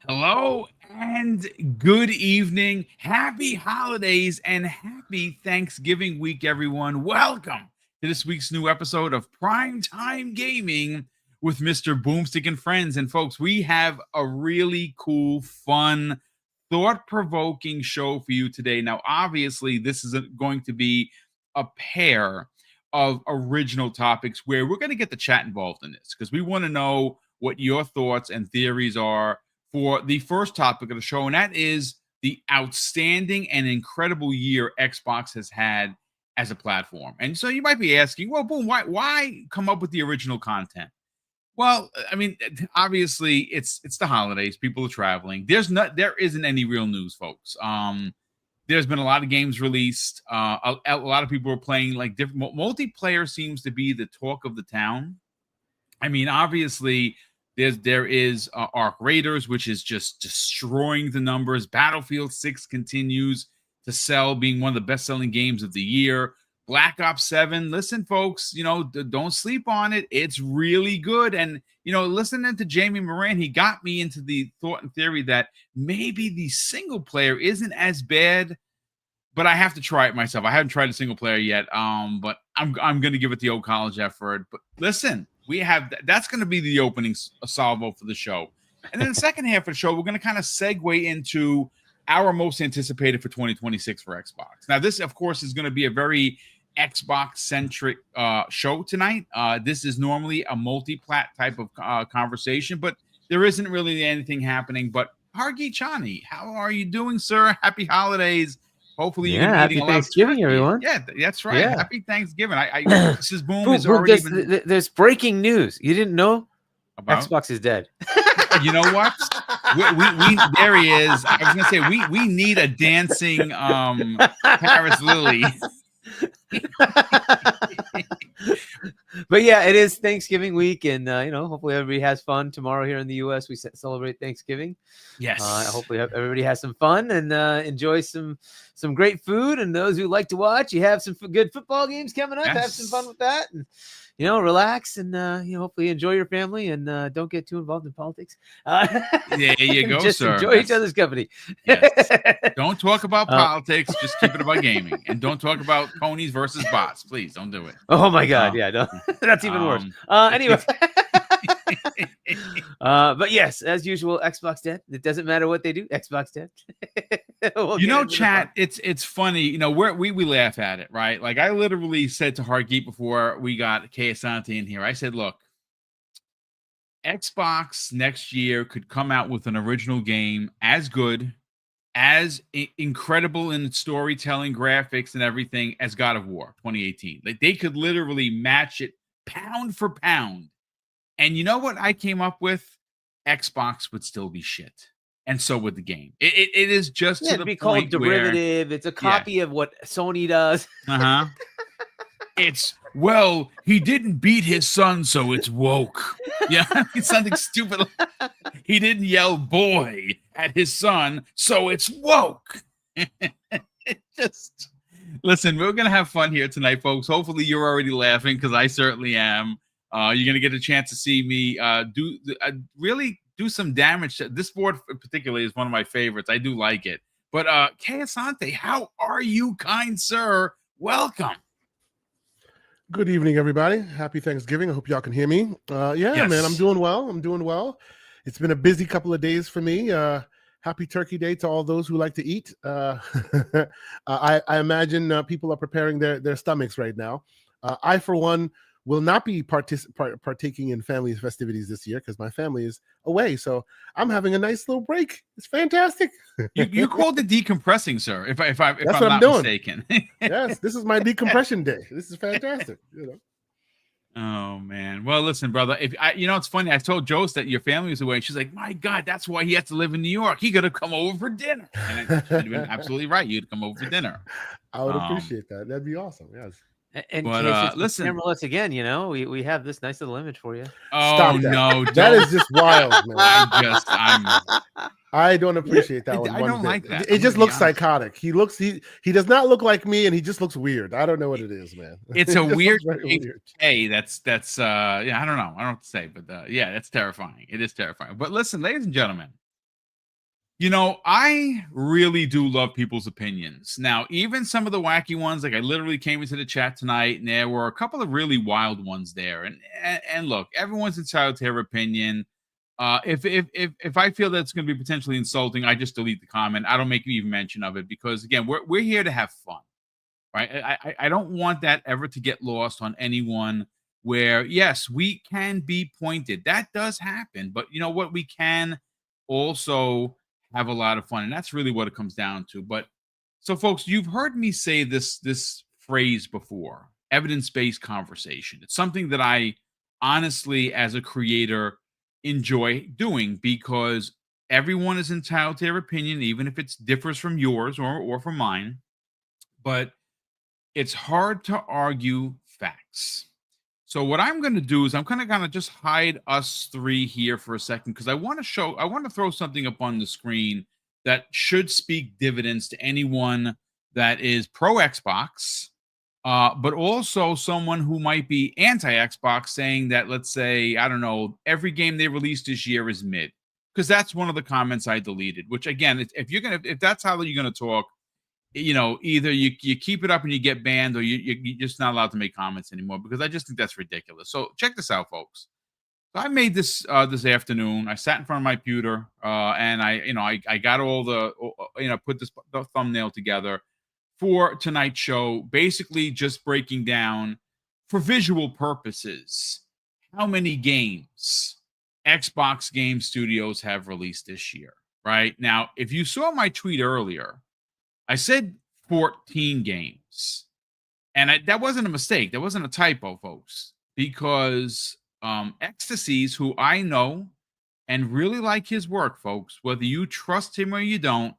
Hello and good evening. Happy holidays and happy Thanksgiving week, everyone. Welcome to this week's new episode of Prime Time Gaming with Mr. Boomstick and Friends. And folks, we have a really cool, fun, thought-provoking show for you today. Now, obviously, this is going to be a pair of original topics where we're going to get the chat involved in this because we want to know what your thoughts and theories are for the first topic of the show, and that is the outstanding and incredible year Xbox has had as a platform. And so you might be asking, well, Boom, why come up with the original content? Well, I mean, obviously it's the holidays, people are traveling. There isn't any real news, folks. There's been a lot of games released. A lot of people are playing like different multiplayer seems to be the talk of the town. I mean, obviously, there is Arc Raiders, which is just destroying the numbers. Battlefield 6 continues to sell, being one of the best-selling games of the year. Black Ops 7, listen, folks, don't sleep on it. It's really good. And, listening to Jamie Moran, he got me into the thought and theory that maybe the single player isn't as bad, but I have to try it myself. I haven't tried a single player yet, but I'm going to give it the old college effort. But listen, that's going to be the opening salvo for the show. And then the second half of the show, we're going to kind of segue into our most anticipated for 2026 for Xbox. Now, this, of course, is going to be a very Xbox-centric show tonight. This is normally a multi-plat type of conversation, but there isn't really anything happening. But Hargi Chani, how are you doing, sir? Happy holidays. Hopefully you're happy eating a lot of Thanksgiving, turkey. everyone. Yeah, that's right. Yeah. Happy Thanksgiving. This is Boom is Boom, already been there's breaking news. You didn't know? about. Xbox is dead. You know what? We there he is. I was gonna say we need a dancing Paris Lily. But yeah, it is Thanksgiving week, and hopefully everybody has fun tomorrow here in the U.S. We celebrate Thanksgiving. Yes. Hopefully everybody has some fun and enjoy some great food. And those who like to watch, you have some good football games coming up. Yes. Have some fun with that, and relax and hopefully enjoy your family and don't get too involved in politics. There you go, just sir. enjoy each other's company. Yes. Don't talk about politics. Just keep it about gaming, and don't talk about ponies versus bots. Please don't do it. Oh my God! Yeah, no, that's even worse. Anyway. But yes, as usual, Xbox dead. It doesn't matter what they do. Xbox dead. Chat. It's funny. We laugh at it, right? Like I literally said to Hargeet before we got Asante in here. I said, look, Xbox next year could come out with an original game as good, as incredible in storytelling, graphics, and everything as God of War 2018. Like they could literally match it pound for pound. And you know what I came up with? Xbox would still be shit. And so would the game. It is just to the be point called derivative. Where, it's a copy of what Sony does. It's, well, he didn't beat his son, so it's woke. Yeah, it's something stupid. He didn't yell boy at his son, so it's woke. Listen, we're going to have fun here tonight, folks. Hopefully you're already laughing because I certainly am. You're going to get a chance to see me really do some damage. This board particularly is one of my favorites. I do like it. But Asante, how are you, kind sir? Welcome. Good evening, everybody. Happy Thanksgiving. I hope y'all can hear me. Yes. Man, I'm doing well. It's been a busy couple of days for me. Happy Turkey Day to all those who like to eat. I imagine people are preparing their stomachs right now. I, for one, will not be partaking in family festivities this year because my family is away. So I'm having a nice little break. It's fantastic. You called it decompressing, sir. If I'm not mistaken. Yes, this is my decompression day. This is fantastic. Oh man. Well, listen, brother. If it's funny. I told Jost that your family was away. She's like, "My God, that's why he has to live in New York. He could have come over for dinner." And she'd have been absolutely right. You'd come over for dinner. I would appreciate that. That'd be awesome. Yes. And listen, camera-less again, we have this nice little image for you. Oh, stop that. No, that is just wild, man. I don't appreciate that one. I don't like that. It just looks psychotic. He does not look like me, and he just looks weird. I don't know what it is, man. It's a weird. Hey, that's I don't know. I don't know what to say, but yeah, that's terrifying. It is terrifying. But listen, ladies and gentlemen, I really do love people's opinions. Now, even some of the wacky ones, like I literally came into the chat tonight, and there were a couple of really wild ones there. And look, everyone's entitled to their opinion. If I feel that's going to be potentially insulting, I just delete the comment. I don't make even mention of it because again, we're here to have fun, right? I don't want that ever to get lost on anyone. Where yes, we can be pointed. That does happen, but you know what? We can also have a lot of fun, and that's really what it comes down to. But so, folks, you've heard me say this phrase before: evidence-based conversation. It's something that I honestly, as a creator, enjoy doing because everyone is entitled to their opinion, even if it differs from yours or from mine. But it's hard to argue facts. So what I'm going to do is I'm kind of just hide us three here for a second because I want to throw something up on the screen that should speak dividends to anyone that is pro Xbox, but also someone who might be anti Xbox, saying that, let's say, I don't know, every game they released this year is mid, because that's one of the comments I deleted. Which again, if that's how you're gonna talk, either you keep it up and you get banned, or you're just not allowed to make comments anymore, because I just think that's ridiculous. So check this out, folks. So I made this this afternoon. I sat in front of my computer and I got all the put the thumbnail together for tonight's show, basically just breaking down for visual purposes how many games Xbox Game Studios have released this year. Right now, if you saw my tweet earlier, I said 14 games, and that wasn't a mistake. That wasn't a typo, folks, because Ecstasies, who I know and really like his work, folks, whether you trust him or you don't,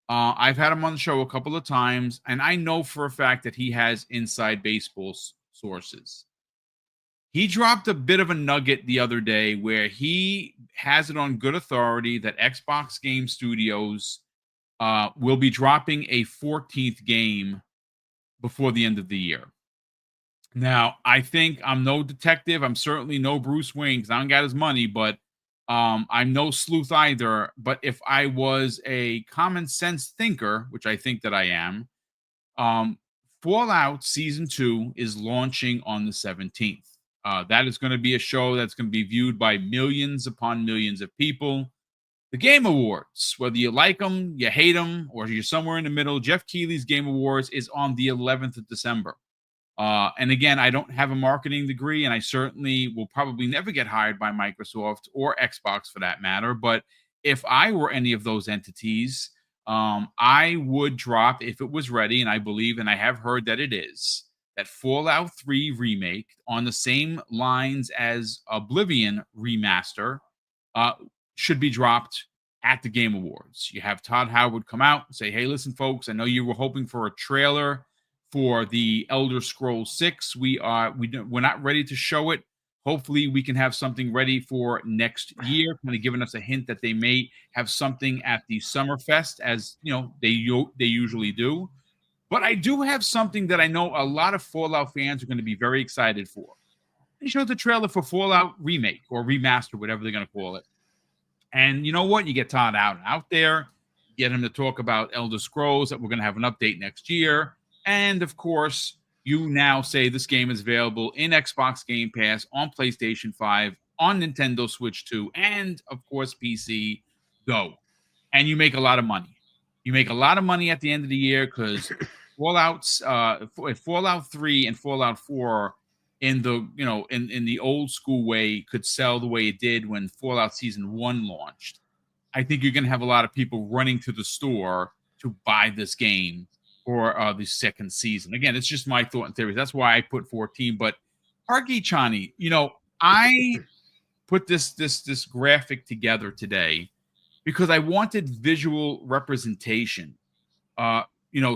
I've had him on the show a couple of times, and I know for a fact that he has inside baseball sources. He dropped a bit of a nugget the other day where he has it on good authority that Xbox Game Studios will be dropping a 14th game before the end of the year. Now, I think I'm no detective. I'm certainly no Bruce Wayne because I don't got his money, but I'm no sleuth either. But if I was a common sense thinker, which I think that I am, Fallout Season 2 is launching on the 17th. That is going to be a show that's going to be viewed by millions upon millions of people. The Game Awards, whether you like them, you hate them, or you're somewhere in the middle, Jeff Keighley's Game Awards is on the 11th of December. And again, I don't have a marketing degree, and I certainly will probably never get hired by Microsoft or Xbox for that matter. But if I were any of those entities, I would drop, if it was ready, and I believe, and I have heard that it is, that Fallout 3 remake on the same lines as Oblivion remaster should be dropped at the Game Awards. You have Todd Howard come out and say, hey, listen, folks, I know you were hoping for a trailer for the Elder Scrolls 6. We're not ready to show it. Hopefully we can have something ready for next year, kind of giving us a hint that they may have something at the Summerfest, as they usually do. But I do have something that I know a lot of Fallout fans are going to be very excited for. They showed the trailer for Fallout Remake or Remaster, whatever they're going to call it. And you know what? You get Todd out there, get him to talk about Elder Scrolls, that we're going to have an update next year. And of course, you now say this game is available in Xbox Game Pass, on PlayStation 5, on Nintendo Switch 2, and of course, PC. Go. And you make a lot of money. You make a lot of money at the end of the year because Fallout 3 and Fallout 4 in the old school way could sell the way it did when Fallout Season 1 launched. I think you're going to have a lot of people running to the store to buy this game for the second season. Again, it's just my thought and theory. That's why I put 14. But Arky Chani, I put this graphic together today because I wanted visual representation,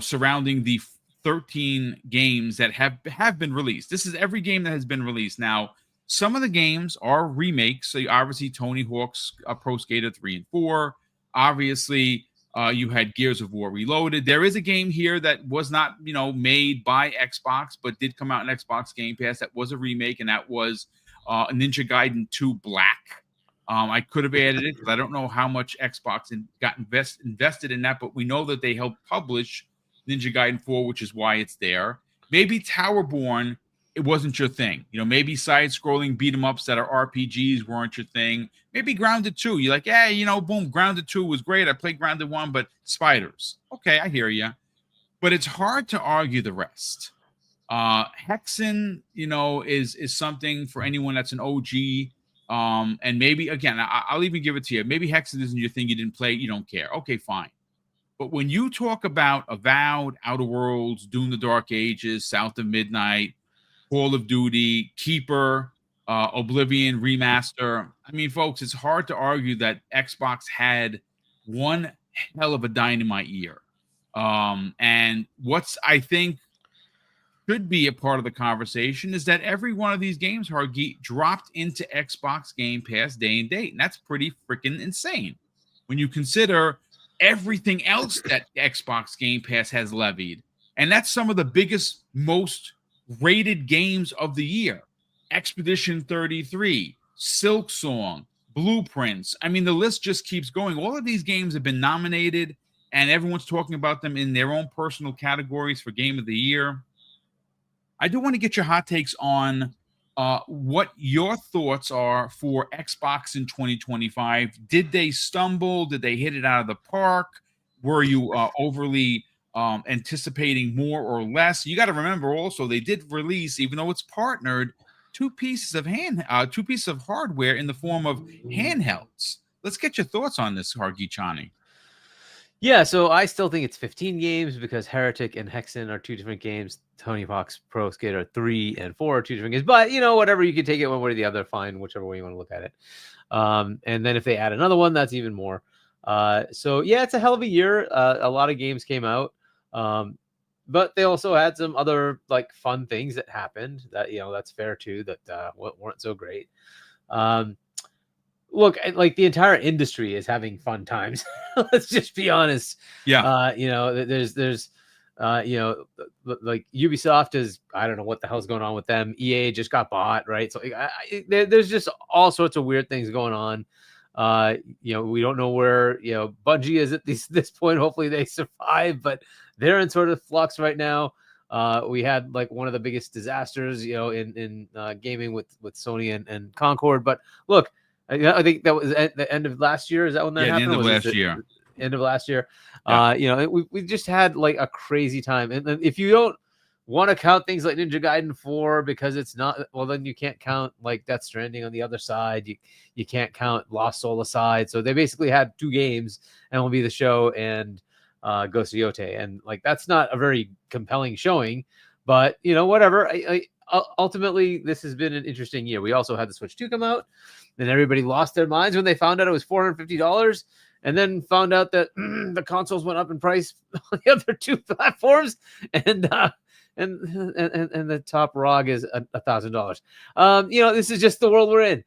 surrounding the 13 games that have been released. This is every game that has been released. Now, some of the games are remakes. So obviously, Tony Hawk's Pro Skater 3 and 4. Obviously, you had Gears of War Reloaded. There is a game here that was not, made by Xbox, but did come out in Xbox Game Pass. That was a remake, and that was Ninja Gaiden 2 Black. I could have added it because I don't know how much Xbox got invested in that, but we know that they helped publish Ninja Gaiden 4, which is why it's there. Maybe Towerborn, it wasn't your thing. Maybe side-scrolling beat-em-ups that are RPGs weren't your thing. Maybe Grounded 2. You're like, boom, Grounded 2 was great. I played Grounded 1, but spiders. Okay, I hear you. But it's hard to argue the rest. Hexen, is something for anyone that's an OG. And maybe, again, I'll even give it to you. Maybe Hexen isn't your thing. You didn't play. You don't care. Okay, fine. But when you talk about Avowed, Outer Worlds, Doom the Dark Ages, South of Midnight, Call of Duty, Keeper, Oblivion, Remaster, I mean, folks, it's hard to argue that Xbox had one hell of a dynamite year. And what's, I think, should be a part of the conversation is that every one of these games, Hargeet, dropped into Xbox Game Pass day and date. And that's pretty freaking insane when you consider everything else that Xbox Game Pass has levied. And that's some of the biggest, most rated games of the year. Expedition 33, Silk Song, Blueprints. I mean, the list just keeps going. All of these games have been nominated, and everyone's talking about them in their own personal categories for Game of the Year. I do want to get your hot takes on what your thoughts are for Xbox in 2025. Did they stumble? Did they hit it out of the park? Were you overly anticipating more or less? You got to remember also they did release, even though it's partnered, two pieces of hardware in the form of handhelds. Let's get your thoughts on this, Hargeet Chani. Yeah, so I still think it's 15 games because Heretic and Hexen are two different games. Tony Hawk's Pro Skater 3 and 4 are two different games. But, whatever, you can take it one way or the other, fine, whichever way you want to look at it. And then if they add another one, that's even more. So, yeah, it's a hell of a year. A lot of games came out. But they also had some other, fun things that happened that, that's fair, too, that weren't so great. Look, the entire industry is having fun times. Let's just be honest. Yeah. There's Ubisoft is, I don't know what the hell's going on with them. EA just got bought, right? So there's just all sorts of weird things going on. We don't know where, Bungie is at this point. Hopefully they survive, but they're in sort of flux right now. We had one of the biggest disasters, in gaming with Sony and Concord. But look, I think that was at the end of last year. Is that when that happened? End of last year. End of last year. Yeah. We just had a crazy time. And if you don't want to count things like Ninja Gaiden 4 because it's not, well, then you can't count Death Stranding on the other side. You can't count Lost Soul aside. So they basically had two games, MLB The Show and Ghost of Yotei. And that's not a very compelling showing, but whatever. Ultimately, this has been an interesting year. We also had the Switch 2 come out, and everybody lost their minds when they found out it was $450, and then found out that the consoles went up in price on the other two platforms, and the top ROG is $1,000. This is just the world we're in.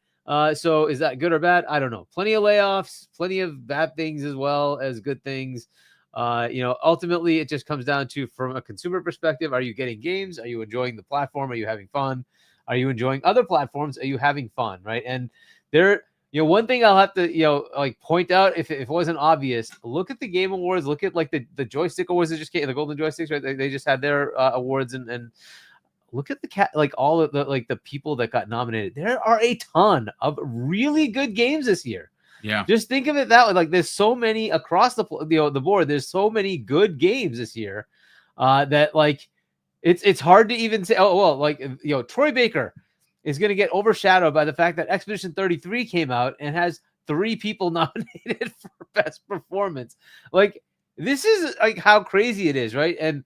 So is that good or bad? I don't know. Plenty of layoffs, plenty of bad things as well as good things. Ultimately it just comes down to, from a consumer perspective, are you getting games? Are you enjoying the platform? Are you having fun? Are you enjoying other platforms? Are you having fun? Right. And there, one thing I'll have to, point out, if it wasn't obvious, look at the Game Awards, look at the joystick awards that just came, the Golden Joysticks, right? They just had their awards, and look at all of the people that got nominated. There are a ton of really good games this year. Yeah. Just think of it that way. There's so many across the board. There's so many good games this year that it's hard to even say, oh, well, Troy Baker is going to get overshadowed by the fact that Expedition 33 came out and has 3 people nominated for best performance. This is how crazy it is, right? And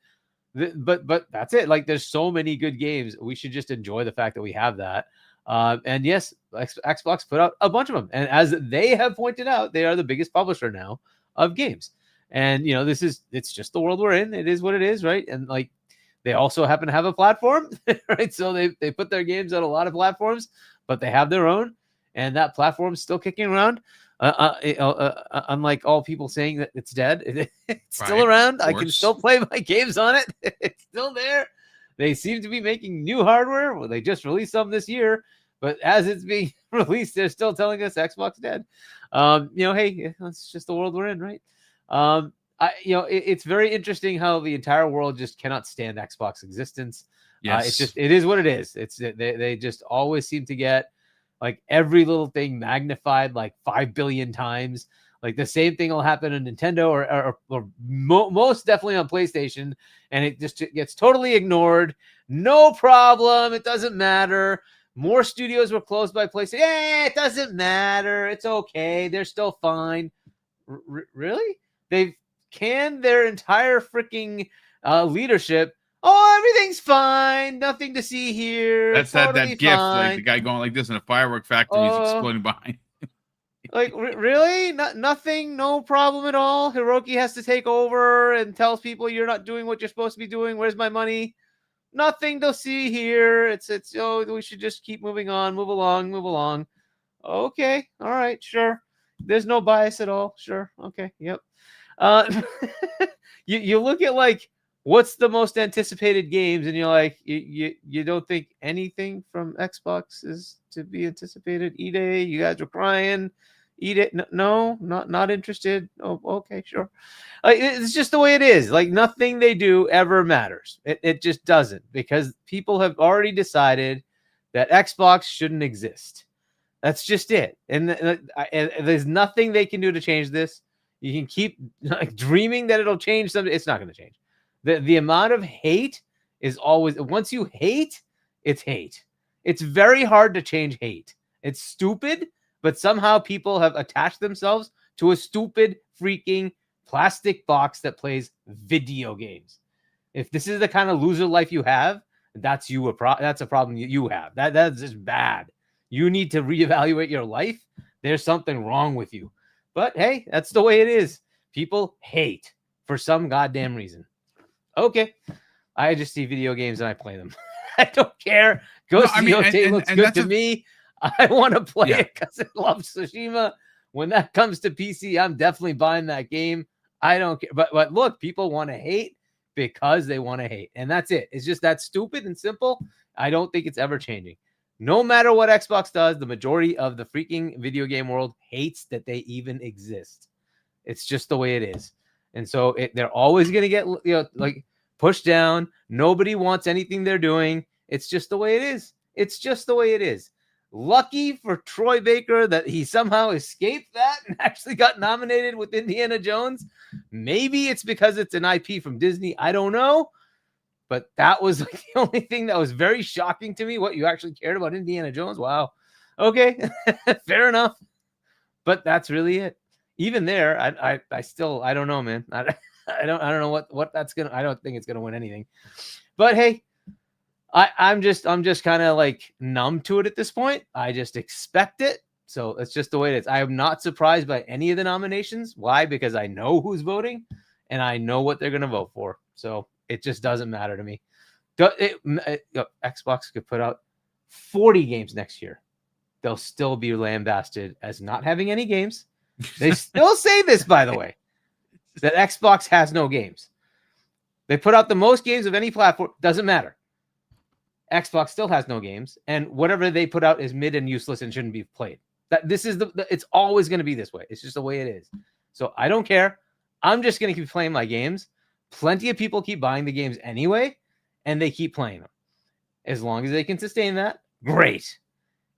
but that's it. There's so many good games. We should just enjoy the fact that we have that. And yes, Xbox put out a bunch of them. And as they have pointed out, they are the biggest publisher now of games. And, it's just the world we're in. It is what it is, right? And they also happen to have a platform, right? So they put their games on a lot of platforms, but they have their own. And that platform's still kicking around. Unlike all people saying that it's dead, it's still around. I can still play my games on it. It's still there. They seem to be making new hardware. Well, they just released some this year, But as it's being released, they're still telling us Xbox dead. Hey, that's just the world we're in, right? It's very interesting how the entire world just cannot stand Xbox existence. Yes. It is what it is. They just always seem to get like every little thing magnified like 5 billion times. Like the same thing will happen on Nintendo or most definitely on PlayStation, and it just gets totally ignored. No problem. It doesn't matter. More studios were closed by PlayStation. It doesn't matter. It's okay. They're still fine. Really? They've canned their entire freaking leadership. Oh, everything's fine. Nothing to see here. That's totally that gift, fine. like the guy going like this in a firework factory is exploding behind. Like really? Nothing, no problem at all. Hiroki has to take over and tells people you're not doing what you're supposed to be doing. Where's my money? Nothing to see here. It's we should just keep moving on, move along. Okay, all right, sure. There's no bias at all. Sure. Okay, yep. You look at like what's the most anticipated games, and you're like, you don't think anything from Xbox is to be anticipated. E-Day, you guys were crying. Eat it. No, not interested. Oh, okay, sure. It's just the way it is. Like nothing they do ever matters. It just doesn't, because people have already decided that Xbox shouldn't exist. That's just it. And there's nothing they can do to change this. You can keep like dreaming that it'll change something. It's not going to change. The amount of hate is always, once you hate, it's hate. It's very hard to change hate. It's stupid, but somehow people have attached themselves to a stupid freaking plastic box that plays video games. If this is the kind of loser life you have, that's that's a problem you have. That's just bad. You need to reevaluate your life. There's something wrong with you. But hey, that's the way it is. People hate for some goddamn reason. Okay. I just see video games and I play them. I don't care. Ghost of Yotei looks good to me. I want to play it because I love Tsushima. When that comes to PC, I'm definitely buying that game. I don't care. But look, people want to hate because they want to hate. And that's it. It's just that stupid and simple. I don't think it's ever changing. No matter what Xbox does, the majority of the freaking video game world hates that they even exist. It's just the way it is. And so they're always going to get like pushed down. Nobody wants anything they're doing. It's just the way it is. It's just the way it is. Lucky for Troy Baker that he somehow escaped that and actually got nominated with Indiana Jones. Maybe it's because it's an IP from Disney. I don't know. But that was like the only thing that was very shocking to me. What, you actually cared about Indiana Jones? Wow. Okay. Fair enough. But that's really it. Even there, I still, I don't know, man. I don't know what that's gonna. I don't think it's gonna win anything. But hey, I'm just kind of like numb to it at this point. I just expect it. So it's just the way it is. I am not surprised by any of the nominations. Why? Because I know who's voting and I know what they're gonna vote for. So it just doesn't matter to me. Xbox could put out 40 games next year. They'll still be lambasted as not having any games. They still say this, by the way, that Xbox has no games. They put out the most games of any platform. Doesn't matter. Xbox still has no games, and whatever they put out is mid and useless and shouldn't be played. It's always going to be this way. It's just the way it is. So I don't care. I'm just going to keep playing my games. Plenty of people keep buying the games anyway, and they keep playing them. As long as they can sustain that, great.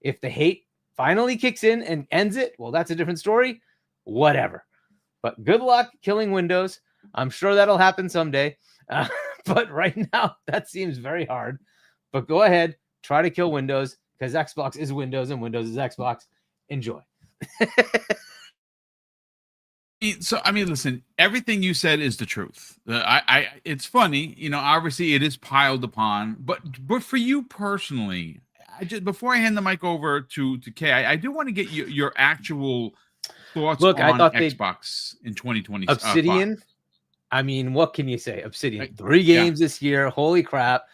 If the hate finally kicks in and ends it, well, that's a different story. Whatever. But good luck killing Windows. I'm sure that'll happen someday. But right now, that seems very hard. But go ahead, try to kill Windows, because Xbox is Windows and Windows is Xbox. Enjoy. So, I mean, listen, everything you said is the truth. It's funny, obviously it is piled upon, but for you personally, before I hand the mic over to Kay, I do want to get your actual thoughts on Xbox in 2020. Obsidian. I mean, what can you say? Obsidian, 3 games this year. Holy crap.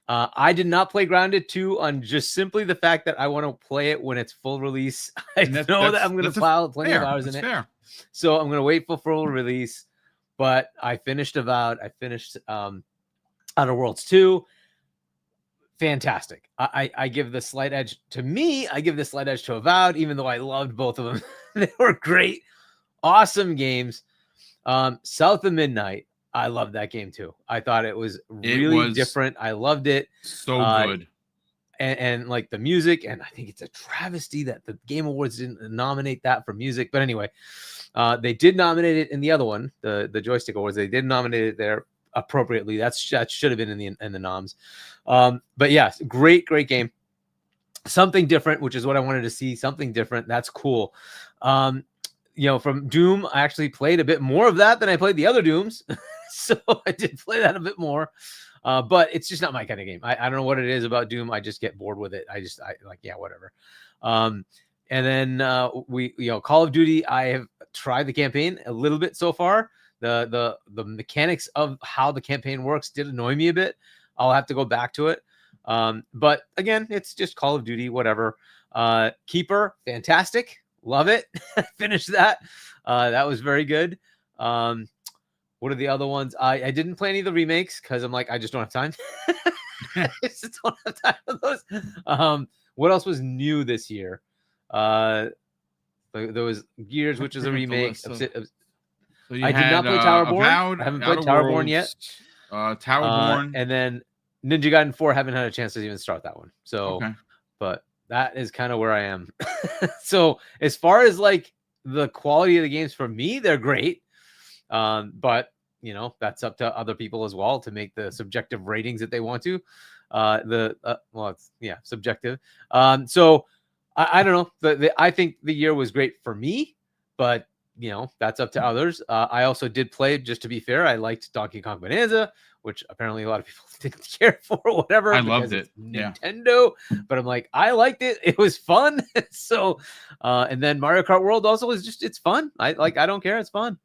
I did not play Grounded 2 on just simply the fact that I want to play it when it's full release. I know that I'm going to pile plenty of hours in it. Fair. So I'm going to wait for full release. But I finished Avowed. I finished Outer Worlds 2. fantastic. I give the slight edge to me. I give the slight edge to Avowed, even though I loved both of them. They were great, awesome games. South of Midnight, I loved that game too. I thought it was really different. I loved it. So good. And like the music, and I think it's a travesty that the Game Awards didn't nominate that for music. But anyway, they did nominate it in the other one, the Joystick Awards. They did nominate it there appropriately. That should have been in the noms. But yes, great game. Something different, which is what I wanted to see. Something different. That's cool. From Doom, I actually played a bit more of that than I played the other Dooms. So I did play that a bit more. But it's just not my kind of game. I don't know what it is about Doom. I just get bored with it. I like, yeah, whatever. And then Call of Duty, I have tried the campaign a little bit so far. The mechanics of how the campaign works did annoy me a bit. I'll have to go back to it. But again, it's just Call of Duty, whatever. Keeper, fantastic. Love it. Finished that. That was very good. What are the other ones? I didn't play any of the remakes because I'm like, I just don't have time. I just don't have time for those. What else was new this year? There was Gears, which is a remake. I did not play Towerborn. I haven't played Towerborn yet. Towerborn. And then Ninja Gaiden 4, haven't had a chance to even start that one. So, but that is kind of where I am. So as far as like the quality of the games for me, they're great. But that's up to other people as well to make the subjective ratings that they want to. It's subjective. So I don't know. I think the year was great for me, but that's up to others. I also did play, just to be fair, I liked Donkey Kong Bonanza, which apparently a lot of people didn't care for or whatever. I loved it. Nintendo, but I'm like, I liked it. It was fun. So, and then Mario Kart World also is it's fun. I don't care. It's fun.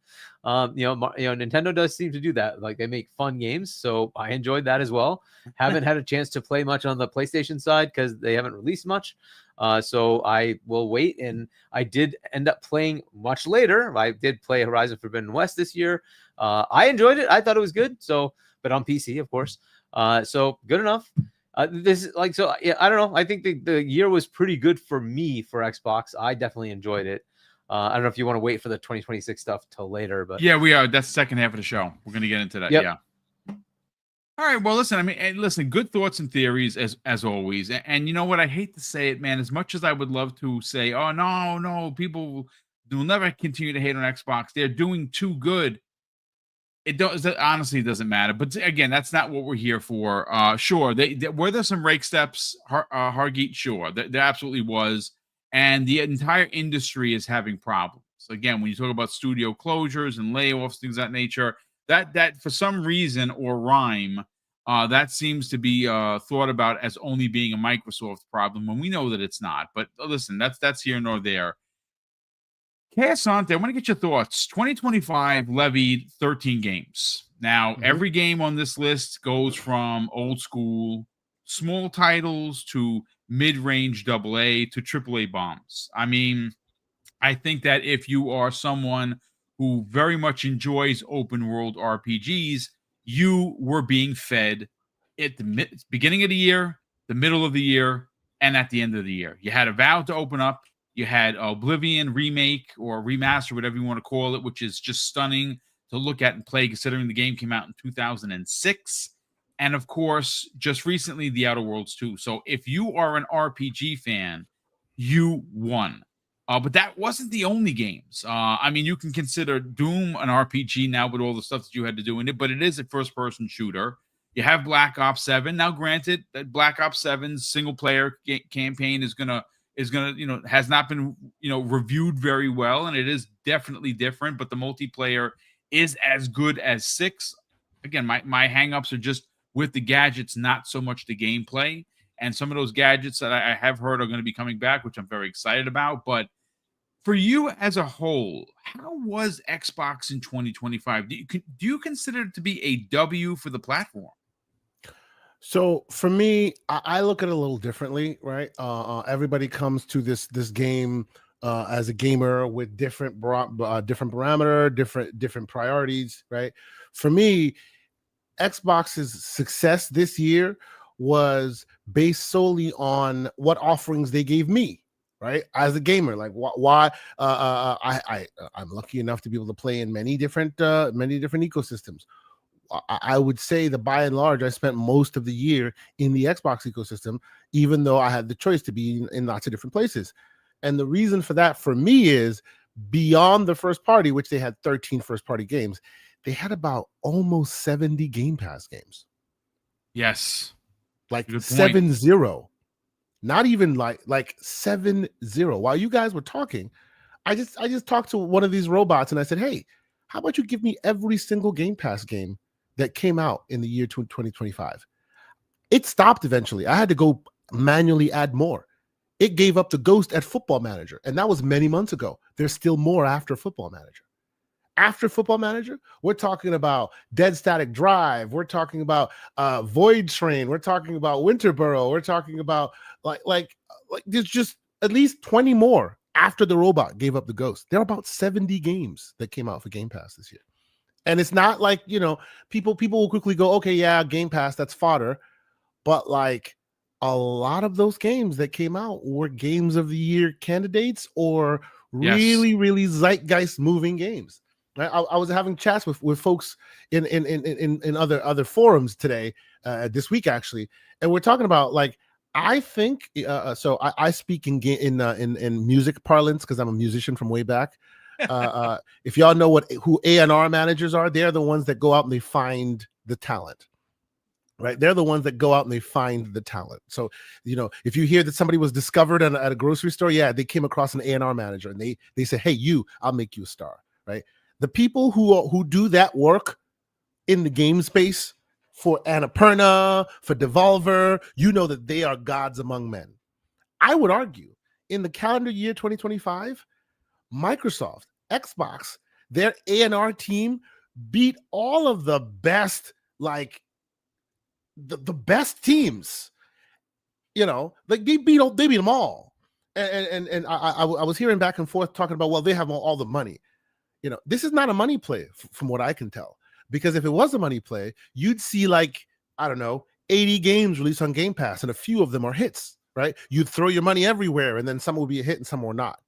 Nintendo does seem to do that. Like they make fun games. So I enjoyed that as well. Haven't had a chance to play much on the PlayStation side because they haven't released much. So I will wait. And I did end up playing much later. I did play Horizon Forbidden West this year. I enjoyed it. I thought it was good. So, but on PC, of course. So good enough. This is like, so yeah, I don't know. I think the year was pretty good for me for Xbox. I definitely enjoyed it. I don't know if you want to wait for the 2026 stuff till later, but yeah, we are. That's the second half of the show. We're going to get into that. Yep. Yeah. All right. Well, listen, good thoughts and theories as always. And you know what? I hate to say it, man, as much as I would love to say, oh, no, people will never continue to hate on Xbox. They're doing too good. Honestly doesn't matter. But again, that's not what we're here for. Sure. Were there some rake steps, Hargeet? Sure. There absolutely was. And the entire industry is having problems. Again, when you talk about studio closures and layoffs, things of that nature, that for some reason or rhyme, that seems to be thought about as only being a Microsoft problem when we know that it's not. But listen, that's here nor there. Asante, I want to get your thoughts. 2025 levied 13 games. Now, every game on this list goes from old school, small titles to mid-range AA to AAA bombs. I mean, I think that if you are someone who very much enjoys open world RPGs, you were being fed at the beginning of the year, the middle of the year, and at the end of the year. You had Avowed to open up. You had Oblivion remake or remaster, whatever you want to call it, which is just stunning to look at and play, considering the game came out in 2006. And of course, just recently, The Outer Worlds 2. So if you are an RPG fan, you won. But that wasn't the only games. I mean, you can consider Doom an RPG now with all the stuff that you had to do in it, but it is a first-person shooter. You have Black Ops 7. Now, granted, that Black Ops 7's single-player campaign has not been, reviewed very well, and it is definitely different, but the multiplayer is as good as 6. Again, my hang-ups are just with the gadgets, not so much the gameplay. And some of those gadgets that I have heard are going to be coming back, which I'm very excited about. But for you as a whole, how was Xbox in 2025? Do you consider it to be a W for the platform? So for me, I look at it a little differently, right? Everybody comes to this game as a gamer with different parameter, different priorities, right? For me, Xbox's success this year was based solely on what offerings they gave me, right? As a gamer, like why I'm lucky enough to be able to play in many different ecosystems. I would say that by and large, I spent most of the year in the Xbox ecosystem, even though I had the choice to be in lots of different places. And the reason for that for me is beyond the first party, which they had 13 first party games, they had about almost 70 Game Pass games. Yes. Like 7-0. Not even like 7-0. While you guys were talking, I just talked to one of these robots and I said, hey, how about you give me every single Game Pass game that came out in the year 2025? It stopped eventually. I had to go manually add more. It gave up the ghost at Football Manager, and that was many months ago. There's still more after Football Manager. After Football Manager, we're talking about Dead Static Drive. We're talking about Void Train. We're talking about Winterboro. We're talking about like there's just at least 20 more after the robot gave up the ghost. There are about 70 games that came out for Game Pass this year. And it's not like, people will quickly go, okay, yeah, Game Pass, that's fodder. But like a lot of those games that came out were games of the year candidates or really, really zeitgeist moving games. Right? I was having chats with folks in other forums today, this week actually, and we're talking about like I think so. I speak in music parlance because I'm a musician from way back. If y'all know who A&R managers are, they're the ones that go out and they find the talent. Right, they're the ones that go out and they find the talent. So, if you hear that somebody was discovered at a grocery store, yeah, they came across an A&R manager and they say, "Hey, I'll make you a star." Right. The people who do that work in the game space for Annapurna, for Devolver, that they are gods among men. I would argue in the calendar year 2025, Microsoft, Xbox, their A&R team beat all of the best, like the best teams. Like they beat them all. And I was hearing back and forth talking about, well, they have all the money. This is not a money play from what I can tell, because if it was a money play, you'd see like, I don't know, 80 games released on Game Pass and a few of them are hits, right? You'd throw your money everywhere and then some will be a hit and some will not.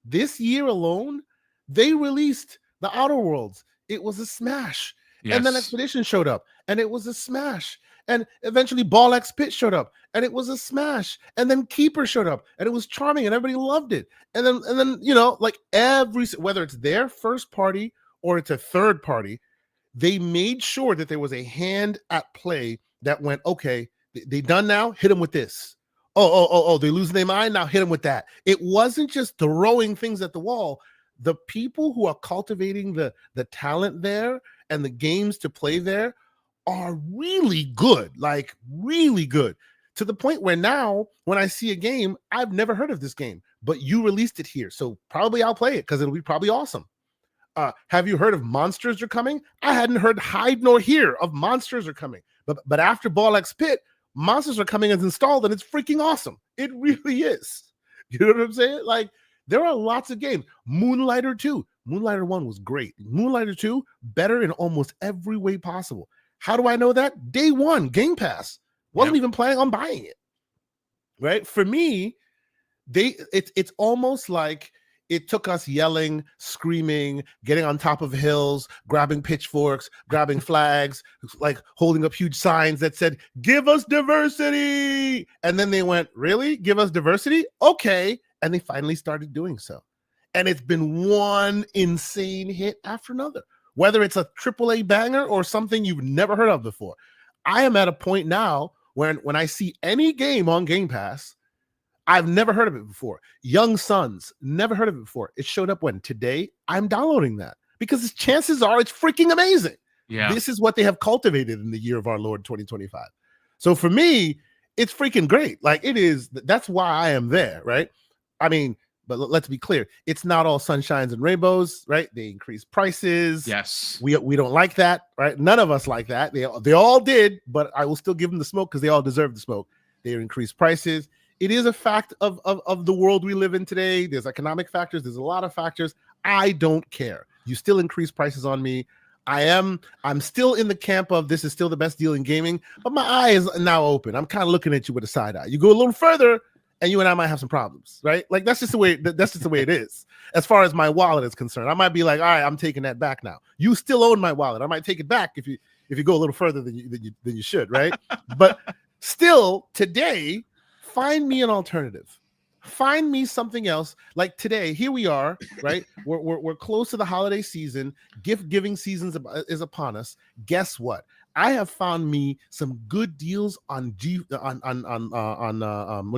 This year alone, they released the Outer Worlds. It was a smash. Yes. And then Expedition showed up and it was a smash. And eventually Ball X Pit showed up and it was a smash. And then Keeper showed up and it was charming and everybody loved it. And then like whether it's their first party or it's a third party, they made sure that there was a hand at play that went, okay, they done now, hit them with this. Oh, they losing their mind, now hit them with that. It wasn't just throwing things at the wall. The people who are cultivating the talent there and the games to play there are really good, like really good, to the point where now when I see a game, I've never heard of this game, but you released it here, so probably I'll play it because it'll be probably awesome. Have you heard of Monsters Are Coming? I hadn't heard hide nor hear of Monsters Are Coming, but after Ball X Pit, Monsters Are Coming is installed and it's freaking awesome. It really is. You know what I'm saying? Like there are lots of games. Moonlighter 2. Moonlighter 1 was great. Moonlighter 2, better in almost every way possible. How do I know that? Day one, Game Pass. Wasn't even planning on buying it. Right? For me, it's almost like it took us yelling, screaming, getting on top of hills, grabbing pitchforks, grabbing flags, like holding up huge signs that said, "Give us diversity." And then they went, "Really? Give us diversity? Okay." And they finally started doing so. And it's been one insane hit after another. Whether it's a AAA banger or something you've never heard of before. I am at a point now when I see any game on Game Pass, I've never heard of it before. Young Sons, never heard of it before. It showed up today. I'm downloading that because chances are it's freaking amazing. Yeah. This is what they have cultivated in the year of our Lord 2025. So for me, it's freaking great. Like it is. That's why I am there, right? I mean, but let's be clear. It's not all sunshines and rainbows, right? They increase prices. Yes. We don't like that, right? None of us like that. They all did, but I will still give them the smoke because they all deserve the smoke. They increase prices. It is a fact of the world we live in today. There's economic factors. There's a lot of factors. I don't care. You still increase prices on me. I'm still in the camp of this is still the best deal in gaming, but my eye is now open. I'm kind of looking at you with a side eye. You go a little further, and you and I might have some problems, right? Like that's just the way it is. As far as my wallet is concerned, I might be like, all right, I'm taking that back now. You still own my wallet. I might take it back if you go a little further than you should, right? But still, today, find me an alternative. Find me something else. Like today, here we are, right? We're close to the holiday season. Gift giving season is upon us. Guess what? I have found me some good deals on what do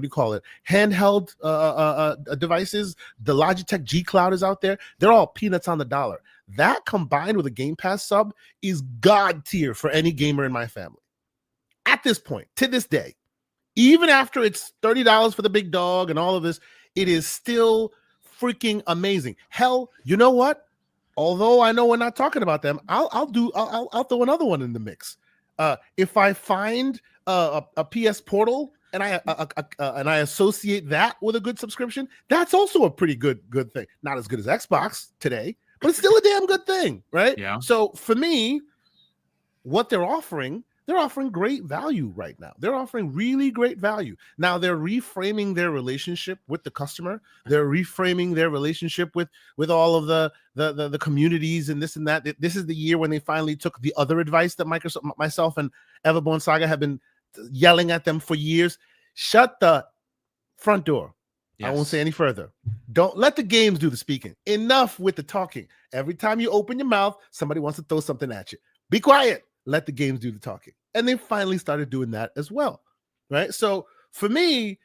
you call it? Handheld devices. The Logitech G Cloud is out there. They're all peanuts on the dollar. That combined with a Game Pass sub is god tier for any gamer in my family. At this point, to this day, even after it's $30 for the big dog and all of this, it is still freaking amazing. Hell, you know what? Although I know we're not talking about them, I'll throw another one in the mix. If I find a PS Portal and I associate that with a good subscription, that's also a pretty good thing. Not as good as Xbox today, but it's still a damn good thing, right? Yeah. So for me, what they're offering great value right now. They're offering really great value. Now they're reframing their relationship with the customer. They're reframing their relationship with all of the communities and this and that. This is the year when they finally took the other advice that Microsoft, myself and Everborn Saga have been yelling at them for years. Shut the front door. Yes. I won't say any further. Don't let the games do the speaking. Enough with the talking. Every time you open your mouth, somebody wants to throw something at you. Be quiet. Let the games do the talking. And they finally started doing that as well, right? So for me,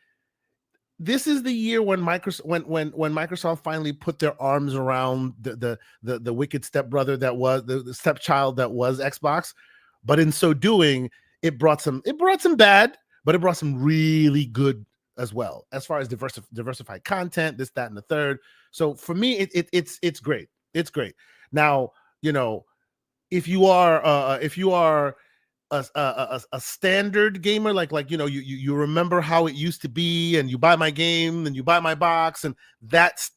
this is the year when Microsoft finally put their arms around the wicked stepbrother that was the stepchild that was Xbox. But in so doing, it brought some bad, but it brought some really good as well, as far as diversified content, this, that, and the third. So for me, it's great. It's great. Now, you know, if you are a standard gamer, like you know, you remember how it used to be, and you buy my game and you buy my box, and that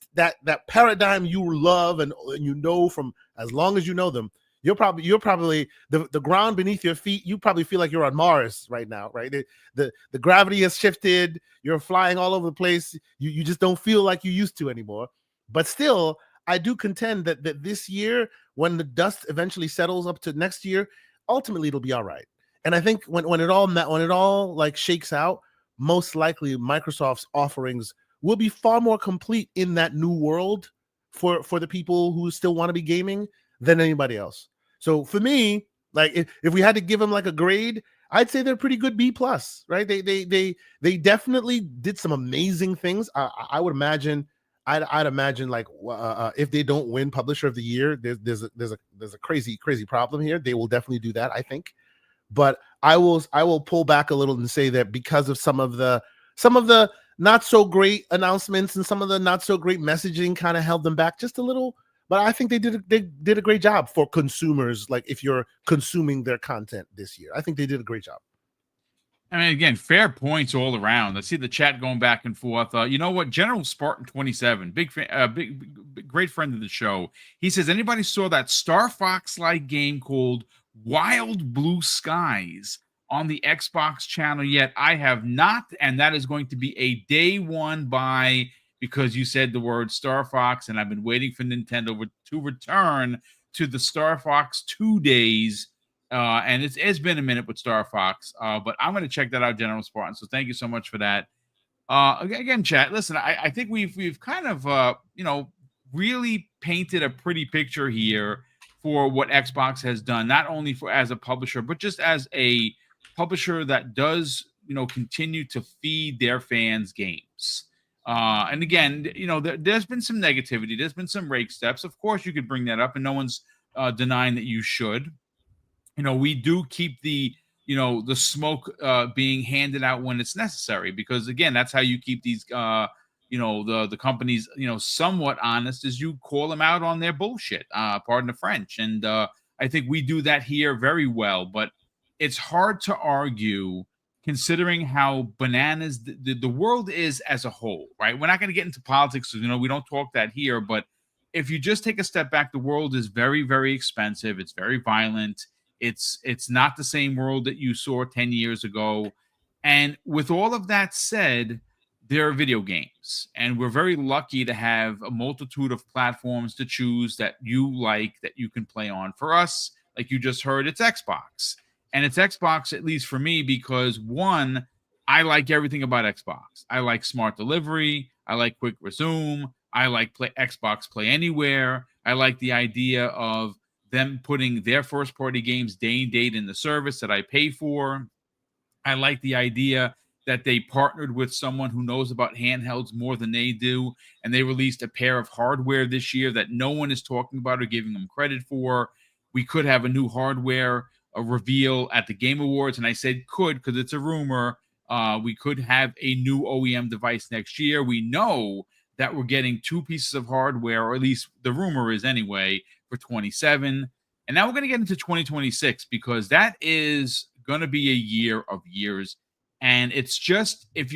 paradigm you love and you know from as long as you know them, you're probably the ground beneath your feet. You probably feel like you're on Mars right now, right? The gravity has shifted. You're flying all over the place. You just don't feel like you used to anymore. But still, I do contend that this year, when the dust eventually settles up to next year, ultimately it'll be all right. And I think when it all like shakes out, most likely Microsoft's offerings will be far more complete in that new world for the people who still want to be gaming than anybody else. So for me, like if we had to give them like a grade, I'd say they're pretty good B+, right? They definitely did some amazing things. I would imagine. I'd imagine like if they don't win Publisher of the Year, there's a crazy problem here. They will definitely do that, I think. But I will pull back a little and say that because of some of the not so great announcements and some of the not so great messaging kind of held them back just a little. But I think they did a great job for consumers. Like if you're consuming their content this year, I think they did a great job. I mean, again, fair points all around. I see the chat going back and forth. You know what? General Spartan 27, big, great friend of the show. He says, anybody saw that Star Fox-like game called Wild Blue Skies on the Xbox channel yet? I have not, and that is going to be a day one buy because you said the word Star Fox, and I've been waiting for Nintendo to return to the Star Fox 2 days. And it's been a minute with Star Fox, but I'm going to check that out, General Spartan. So thank you so much for that. Again, chat. Listen, I think we've kind of really painted a pretty picture here for what Xbox has done, not only for as a publisher, but just as a publisher that does continue to feed their fans games. And again, there's been some negativity, there's been some rake steps. Of course, you could bring that up, and no one's denying that you should. We do keep the smoke being handed out when it's necessary, because again, that's how you keep these the companies somewhat honest, is you call them out on their bullshit, pardon the French. And I think we do that here very well, but it's hard to argue considering how bananas the world is as a whole, right? We're not going to get into politics, we don't talk that here, but if you just take a step back, the world is very, very expensive. It's very violent. It's not the same world that you saw 10 years ago. And with all of that said, there are video games, and we're very lucky to have a multitude of platforms to choose that you like, that you can play on. For us, like you just heard, it's Xbox. And it's Xbox, at least for me, because one, I like everything about Xbox. I like smart delivery. I like quick resume. I like Xbox Play Anywhere. I like the idea of them putting their first-party games day and date in the service that I pay for. I like the idea that they partnered with someone who knows about handhelds more than they do, and they released a pair of hardware this year that no one is talking about or giving them credit for. We could have a new hardware reveal at the Game Awards, and I said could because it's a rumor. We could have a new OEM device next year. We know that we're getting 2 pieces of hardware, or at least the rumor is anyway, for 27. And now we're going to get into 2026 because that is going to be a year of years. And it's just, if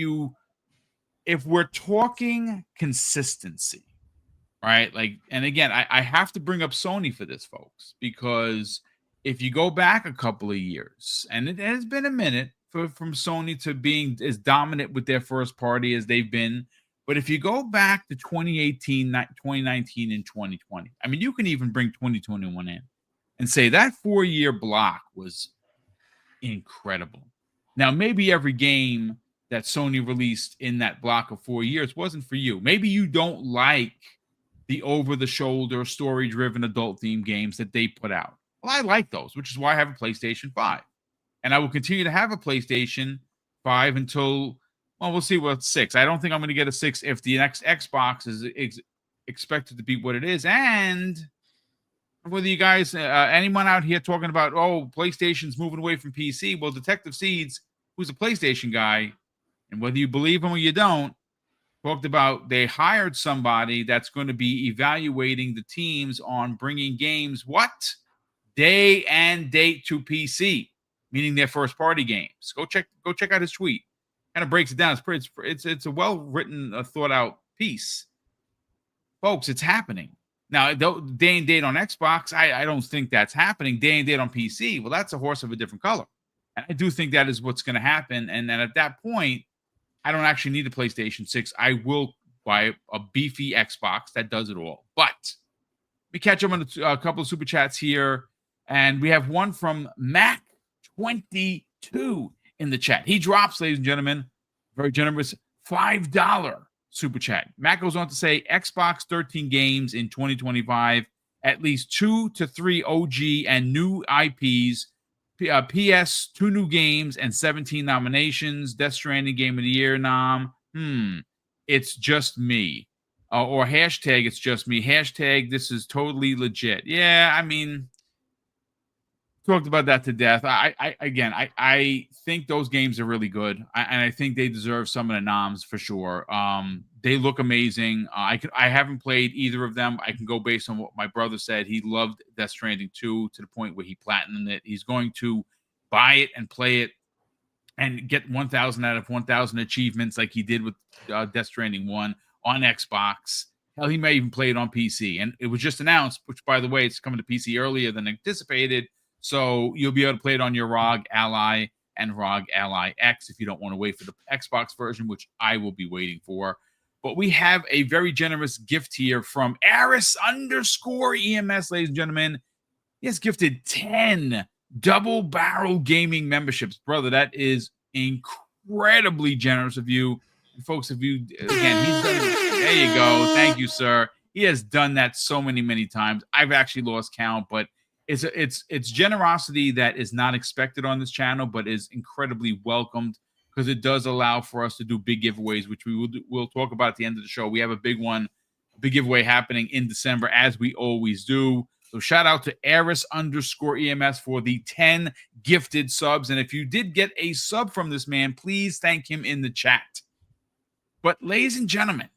we're talking consistency, right? Like, and again, I have to bring up Sony for this, folks, because if you go back a couple of years, and it has been a minute from Sony to being as dominant with their first party as they've been. But if you go back to 2018, 2019, and 2020, I mean, you can even bring 2021 in and say that 4-year block was incredible. Now, maybe every game that Sony released in that block of 4 years wasn't for you. Maybe you don't like the over-the-shoulder, story-driven adult-themed games that they put out. Well, I like those, which is why I have a PlayStation 5. And I will continue to have a PlayStation 5 until, well, we'll see what's 6. I don't think I'm going to get a 6 if the next Xbox is expected to be what it is. And whether you guys, anyone out here talking about, oh, PlayStation's moving away from PC. Well, Detective Seeds, who's a PlayStation guy, and whether you believe him or you don't, talked about they hired somebody that's going to be evaluating the teams on bringing games, what? Day and date to PC, meaning their first party games. Go check out his tweet. Kind of breaks it down. It's a well-written, thought out piece. Folks, it's happening. Now, day and date on Xbox, I don't think that's happening. Day and date on PC, well, that's a horse of a different color. And I do think that is what's going to happen. And then at that point, I don't actually need a PlayStation 6. I will buy a beefy Xbox that does it all. But we catch up on a couple of super chats here. And we have one from Mac22 in the chat. He drops, ladies and gentlemen, very generous $5 super chat. Mac goes on to say Xbox 13 games in 2025, at least 2 to 3 OG and new IPs, PS 2 new games and 17 nominations, Death Stranding Game of the Year nom. It's just me. Or hashtag it's just me. Hashtag this is totally legit. Yeah, I mean, talked about that to death. I think those games are really good, and I think they deserve some of the noms for sure. They look amazing. I haven't played either of them. I can go based on what my brother said. He loved Death Stranding 2 to the point where he platinumed it. He's going to buy it and play it and get 1,000 out of 1,000 achievements like he did with Death Stranding 1 on Xbox. Hell, he may even play it on PC. And it was just announced, which, by the way, it's coming to PC earlier than anticipated. So you'll be able to play it on your ROG Ally and ROG Ally X if you don't want to wait for the Xbox version, which I will be waiting for. But we have a very generous gift here from Aris_EMS, ladies and gentlemen. He has gifted 10 double barrel gaming memberships. Brother, that is incredibly generous of you. And folks, if you, again, he's done it. There you go. Thank you, sir. He has done that so many, many times. I've actually lost count, but it's generosity that is not expected on this channel, but is incredibly welcomed because it does allow for us to do big giveaways, which we'll talk about at the end of the show. We have a big giveaway happening in December, as we always do. So shout out to Aris_EMS for the 10 gifted subs. And if you did get a sub from this man, please thank him in the chat. But ladies and gentlemen,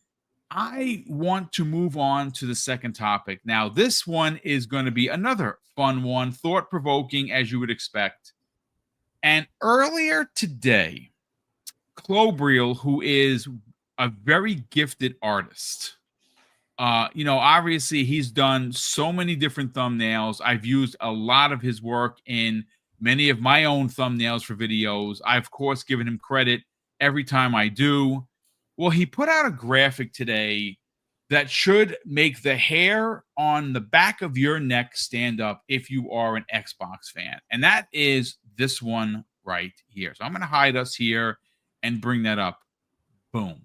I want to move on to the second topic. Now, this one is going to be another fun one, thought-provoking, as you would expect. And earlier today, Clobriel, who is a very gifted artist, Obviously he's done so many different thumbnails. I've used a lot of his work in many of my own thumbnails for videos. I've, of course, given him credit every time I do. Well, he put out a graphic today that should make the hair on the back of your neck stand up if you are an Xbox fan. And that is this one right here. So I'm going to hide us here and bring that up. Boom.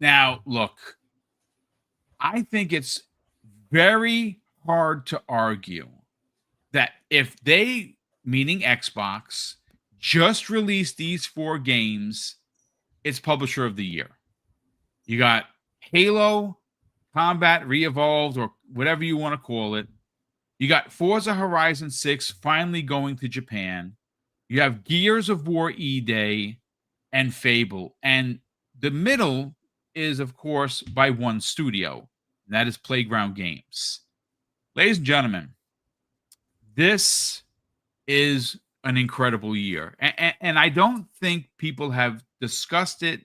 Now, look, I think it's very hard to argue that if they, meaning Xbox, just released these 4 games, it's Publisher of the Year. You got Halo Combat Re-Evolved, or whatever you want to call it. You got Forza Horizon 6 finally going to Japan. You have Gears of War E-Day and Fable. And the middle is, of course, by one studio, and that is Playground Games. Ladies and gentlemen, this is an incredible year. And I don't think people have discussed it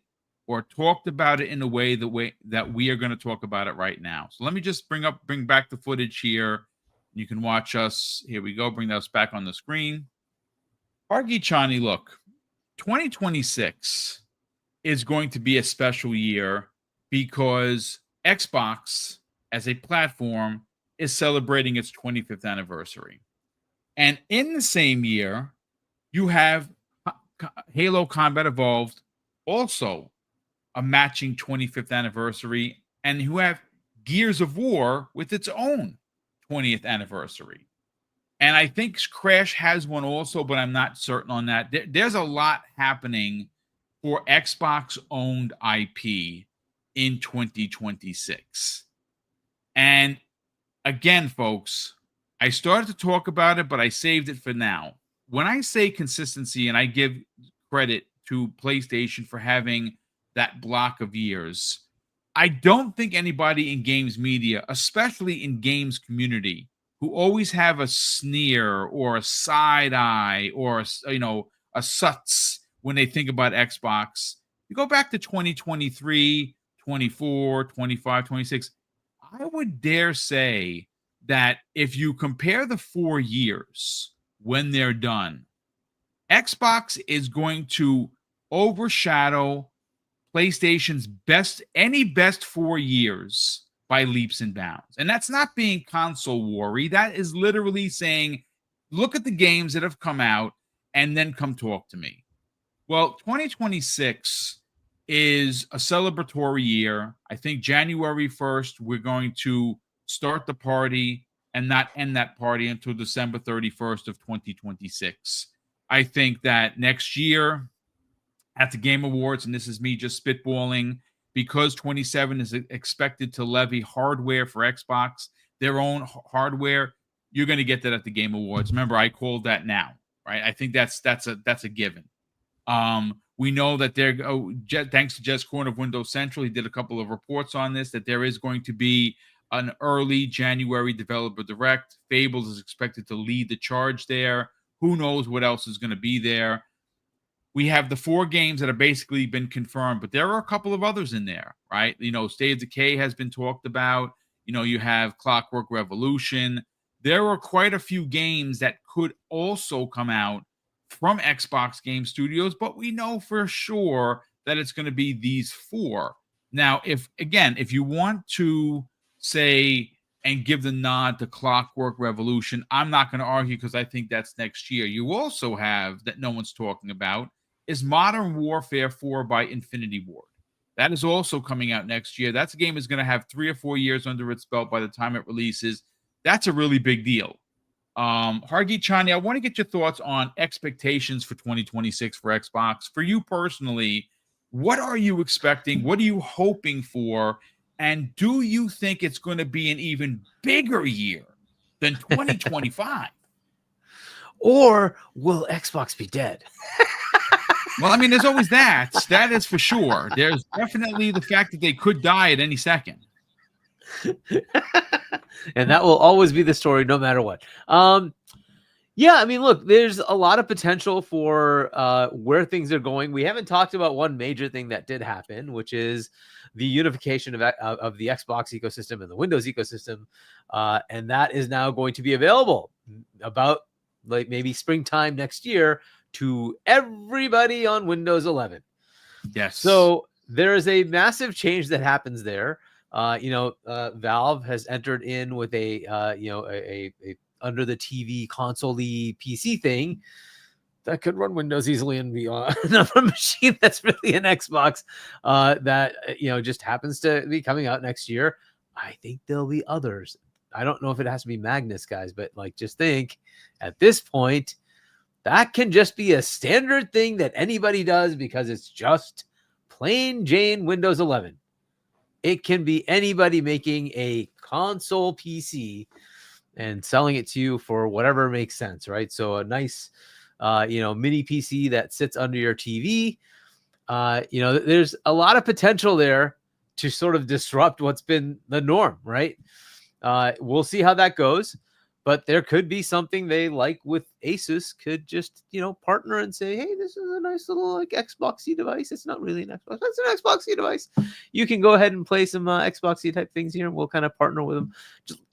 or talked about it in the way that we are going to talk about it right now. So let me just bring back the footage here. You can watch us. Here we go. Bring us back on the screen. Hargi Chani, look, 2026 is going to be a special year because Xbox as a platform is celebrating its 25th anniversary. And in the same year, you have Halo Combat Evolved, also a matching 25th anniversary, and you have Gears of War with its own 20th anniversary. And I think Crash has one also, but I'm not certain on that. There's a lot happening for Xbox-owned IP in 2026. And again, folks, I started to talk about it, but I saved it for now. When I say consistency, and I give credit to PlayStation for having that block of years, I don't think anybody in games media, especially in games community, who always have a sneer or a side eye or a suts when they think about Xbox. You go back to 2023, 24, 25, 26. I would dare say that if you compare the 4 years when they're done, Xbox is going to overshadow PlayStation's best 4 years by leaps and bounds. And that's not being console worry. That is literally saying, look at the games that have come out and then come talk to me. Well, 2026 is a celebratory year. I think January 1st, we're going to start the party and not end that party until December 31st of 2026. I think that next year at the Game Awards, and this is me just spitballing, because 27 is expected to levy hardware for Xbox, their own hardware, you're going to get that at the Game Awards. Remember, I called that now, right? I think that's a given. We know that thanks to Jez Korn of Windows Central, he did a couple of reports on this, that there is going to be an early January developer direct. Fables is expected to lead the charge there. Who knows what else is going to be there? We have the 4 games that have basically been confirmed, but there are a couple of others in there, right? State of Decay has been talked about. You have Clockwork Revolution. There are quite a few games that could also come out from Xbox Game Studios, but we know for sure that it's going to be these 4. Now, if you want to say and give the nod to Clockwork Revolution, I'm not going to argue because I think that's next year. You also have, that no one's talking about, is Modern Warfare 4 by Infinity Ward. That is also coming out next year. That game is going to have 3 or 4 years under its belt by the time it releases. That's a really big deal. Hargi Chani, I want to get your thoughts on expectations for 2026 for Xbox. For you personally, what are you expecting? What are you hoping for? And do you think it's going to be an even bigger year than 2025? Or will Xbox be dead? Well, I mean, there's always that. That is for sure. There's definitely the fact that they could die at any second. And that will always be the story no matter what. Yeah, I mean, look, there's a lot of potential for where things are going. We haven't talked about one major thing that did happen, which is the unification of the Xbox ecosystem and the Windows ecosystem, and that is now going to be available about like maybe springtime next year to everybody on Windows 11. Yes. So there is a massive change that happens there. Valve has entered in with a under the TV console PC thing that could run Windows easily and be on another machine that's really an Xbox that just happens to be coming out next year. I think there'll be others. I don't know if it has to be Magnus, guys, but like just think at this point that can just be a standard thing that anybody does because it's just plain Jane Windows 11. It can be anybody making a console PC and selling it to you for whatever makes sense, right? So a nice, mini PC that sits under your TV. There's a lot of potential there to sort of disrupt what's been the norm, right? We'll see how that goes. But there could be something they like with Asus could just, partner and say, hey, this is a nice little like Xboxy device. It's not really an Xbox. It's an Xboxy device. You can go ahead and play some Xboxy type things here, and we'll kind of partner with them,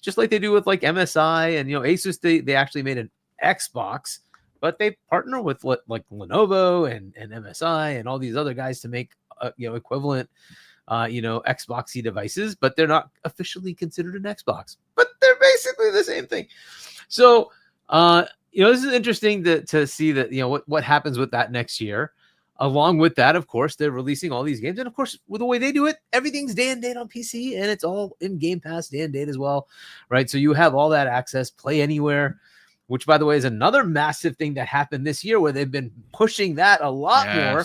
just like they do with like MSI and Asus. They actually made an Xbox, but they partner with like Lenovo and MSI and all these other guys to make equivalent Xboxy devices, but they're not officially considered an Xbox, but they're basically the same thing. So, this is interesting to see that, what happens with that next year. Along with that, of course, they're releasing all these games. And of course, with the way they do it, everything's day and date on PC and it's all in Game Pass day and date as well, right? So you have all that access, play anywhere, which by the way is another massive thing that happened this year where they've been pushing that a lot more.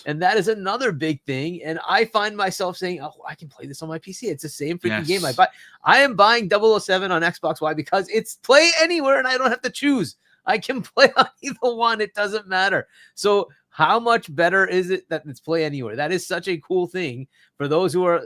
And that is another big thing. And I find myself saying, oh, I can play this on my PC. It's the same freaking game I buy. I am buying 007 on Xbox. Why? Because it's play anywhere and I don't have to choose. I can play on either one. It doesn't matter. So how much better is it that it's play anywhere? That is such a cool thing for those who are,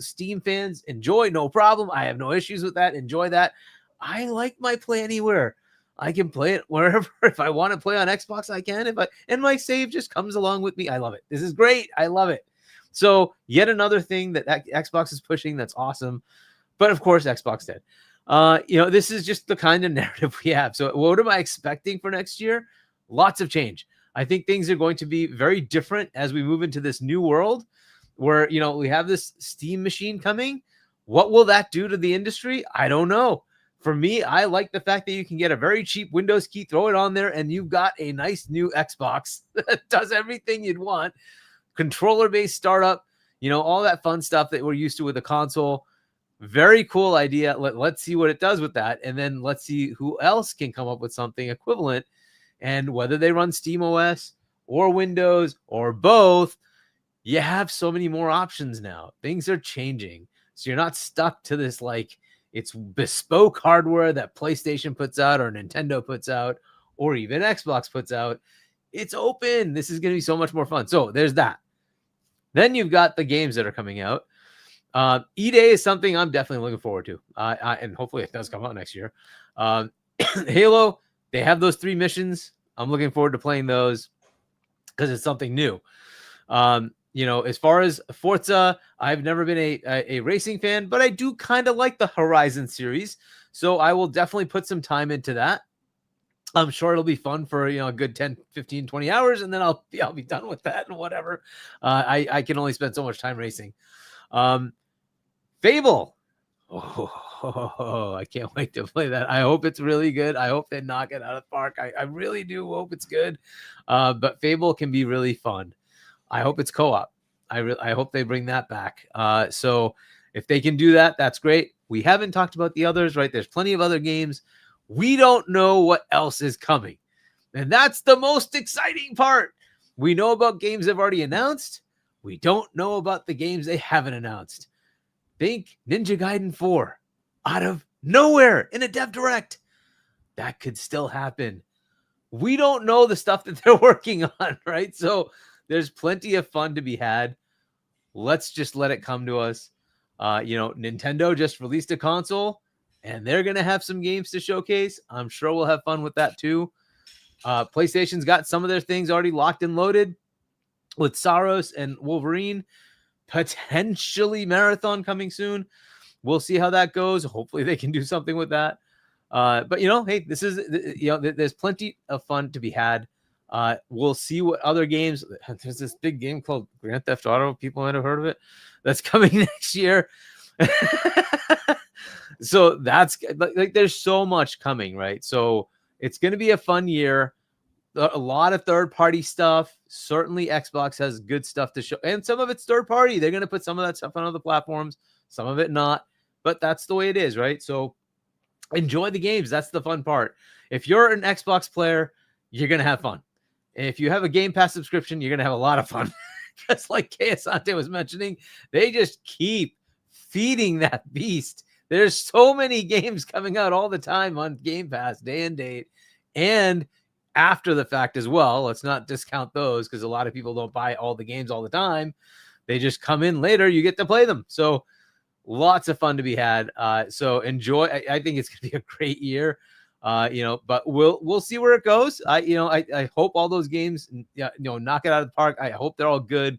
Steam fans. Enjoy, no problem. I have no issues with that. Enjoy that. I like my play anywhere. I can play it wherever. If I want to play on Xbox, I can. And my save just comes along with me. I love it. This is great. I love it. So yet another thing that Xbox is pushing that's awesome. But of course, Xbox dead. This is just the kind of narrative we have. So what am I expecting for next year? Lots of change. I think things are going to be very different as we move into this new world where, we have this Steam machine coming. What will that do to the industry? I don't know. For me, I like the fact that you can get a very cheap Windows key, throw it on there, and you've got a nice new Xbox that does everything you'd want. Controller-based startup, all that fun stuff that we're used to with a console. Very cool idea. Let's see what it does with that. And then let's see who else can come up with something equivalent. And whether they run SteamOS or Windows or both, you have so many more options now. Things are changing. So you're not stuck to this it's bespoke hardware that PlayStation puts out or Nintendo puts out or even Xbox puts out. It's open. This is going to be so much more fun. So there's that. Then you've got the games that are coming out. E-Day is something I'm definitely looking forward to. And hopefully it does come out next year. Halo, they have those 3 missions. I'm looking forward to playing those because it's something new. As far as Forza, I've never been a racing fan, but I do kind of like the Horizon series. So I will definitely put some time into that. I'm sure it'll be fun for, a good 10, 15, 20 hours. And then I'll be done with that and whatever. I can only spend so much time racing. Fable. I can't wait to play that. I hope it's really good. I hope they knock it out of the park. I really do hope it's good. But Fable can be really fun. I hope it's co-op. I hope they bring that back. So if they can do that, that's great. We haven't talked about the others, right? There's plenty of other games. We don't know what else is coming. And that's the most exciting part. We know about games they've already announced. We don't know about the games they haven't announced. Think Ninja Gaiden 4 out of nowhere in a dev direct. That could still happen. We don't know the stuff that they're working on, right? So there's plenty of fun to be had. Let's just let it come to us. Nintendo just released a console and they're going to have some games to showcase. I'm sure we'll have fun with that too. PlayStation's got some of their things already locked and loaded with Saros and Wolverine, potentially Marathon coming soon. We'll see how that goes. Hopefully they can do something with that. But hey, this is, there's plenty of fun to be had. We'll see what other games. There's this big game called Grand Theft Auto. People might have heard of it. That's coming next year. So that's like there's so much coming, right? So it's going to be a fun year. A lot of third-party stuff. Certainly Xbox has good stuff to show, and some of it's third-party. They're going to put some of that stuff on other platforms, some of it not, but that's the way it is, right? So enjoy the games. That's the fun part. If you're an Xbox player, you're going to have fun. If you have a Game Pass subscription, you're going to have a lot of fun. Just like Kay Asante was mentioning, they just keep feeding that beast. There's so many games coming out all the time on Game Pass, day and date, and after the fact as well. Let's not discount those, because a lot of people don't buy all the games all the time. They just come in later. You get to play them. So lots of fun to be had. So enjoy. I think it's going to be a great year. But we'll see where it goes. I hope all those games, knock it out of the park. I hope they're all good.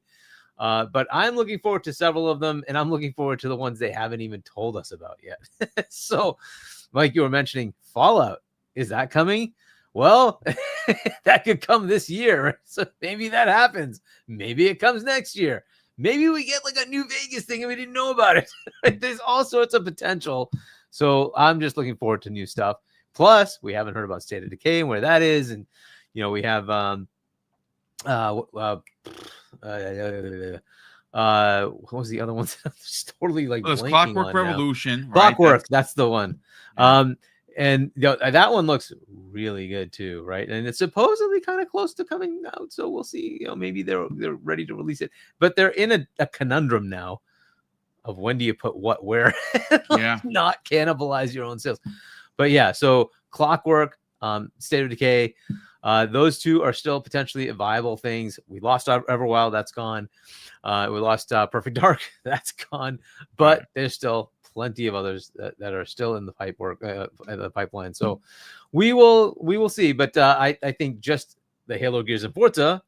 But I'm looking forward to several of them, and I'm looking forward to the ones they haven't even told us about yet. So, like you were mentioning, Fallout, is that coming? Well, that could come this year. So maybe that happens. Maybe it comes next year. Maybe we get like a New Vegas thing and we didn't know about it. There's all sorts of potential. So I'm just looking forward to new stuff. Plus, we haven't heard about State of Decay and where that is. And, we have, what was the other one? Just totally like Clockwork Revolution. Clockwork, that's the one. Yeah. And that one looks really good too, right? And it's supposedly kind of close to coming out, so we'll see. Maybe they're ready to release it, but they're in a conundrum now of when do you put what where, not cannibalize your own sales. But yeah, so Clockwork, State of Decay, those two are still potentially viable things. We lost Everwild, that's gone. We lost Perfect Dark, that's gone. But there's still plenty of others that are still in the pipeline. So we will see. But I think just the Halo, Gears, and Forza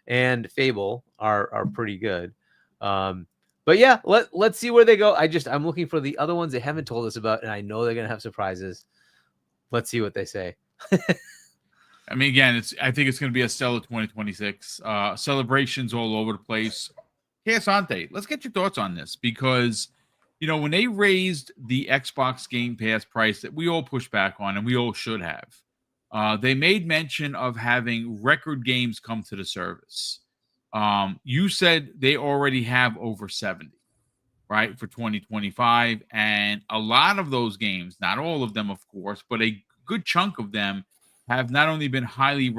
and Fable are pretty good. But yeah, let's see where they go. I'm looking for the other ones they haven't told us about, and I know they're gonna have surprises. Let's see what they say. I mean, again, I think it's going to be a stellar 2026. Celebrations all over the place. Kay Asante, let's get your thoughts on this, because when they raised the Xbox Game Pass price that we all pushed back on, and we all should have, they made mention of having record games come to the service. You said they already have over 70, right, for 2025, and a lot of those games, not all of them, of course, but a good chunk of them have not only been highly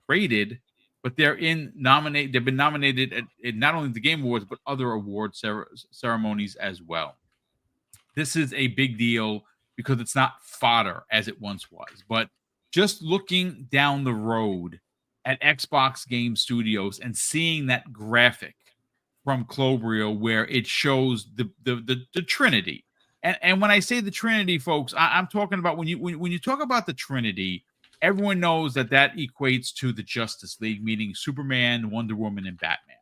rated, but they've been nominated at not only the Game Awards, but other award ceremonies as well. This is a big deal because it's not fodder as it once was. But just looking down the road at Xbox Game Studios and seeing that graphic from Clobrio where it shows the Trinity. And when I say the Trinity, folks, I'm talking about when you talk about the Trinity, everyone knows that equates to the Justice League, meaning Superman, Wonder Woman, and Batman.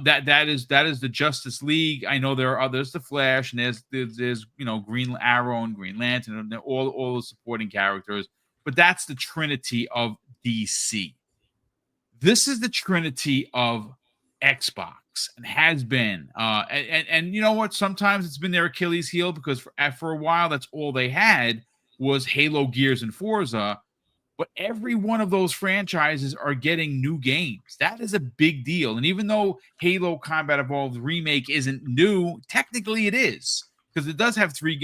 That is the Justice League. I know there are others, the Flash, and there's Green Arrow and Green Lantern, and all the supporting characters. But that's the Trinity of DC. This is the Trinity of Xbox, and has been. And you know what? Sometimes it's been their Achilles heel, because for a while that's all they had was Halo, Gears, and Forza. But every one of those franchises are getting new games. That is a big deal. And even though Halo Combat Evolved Remake isn't new, technically it is, because it does have three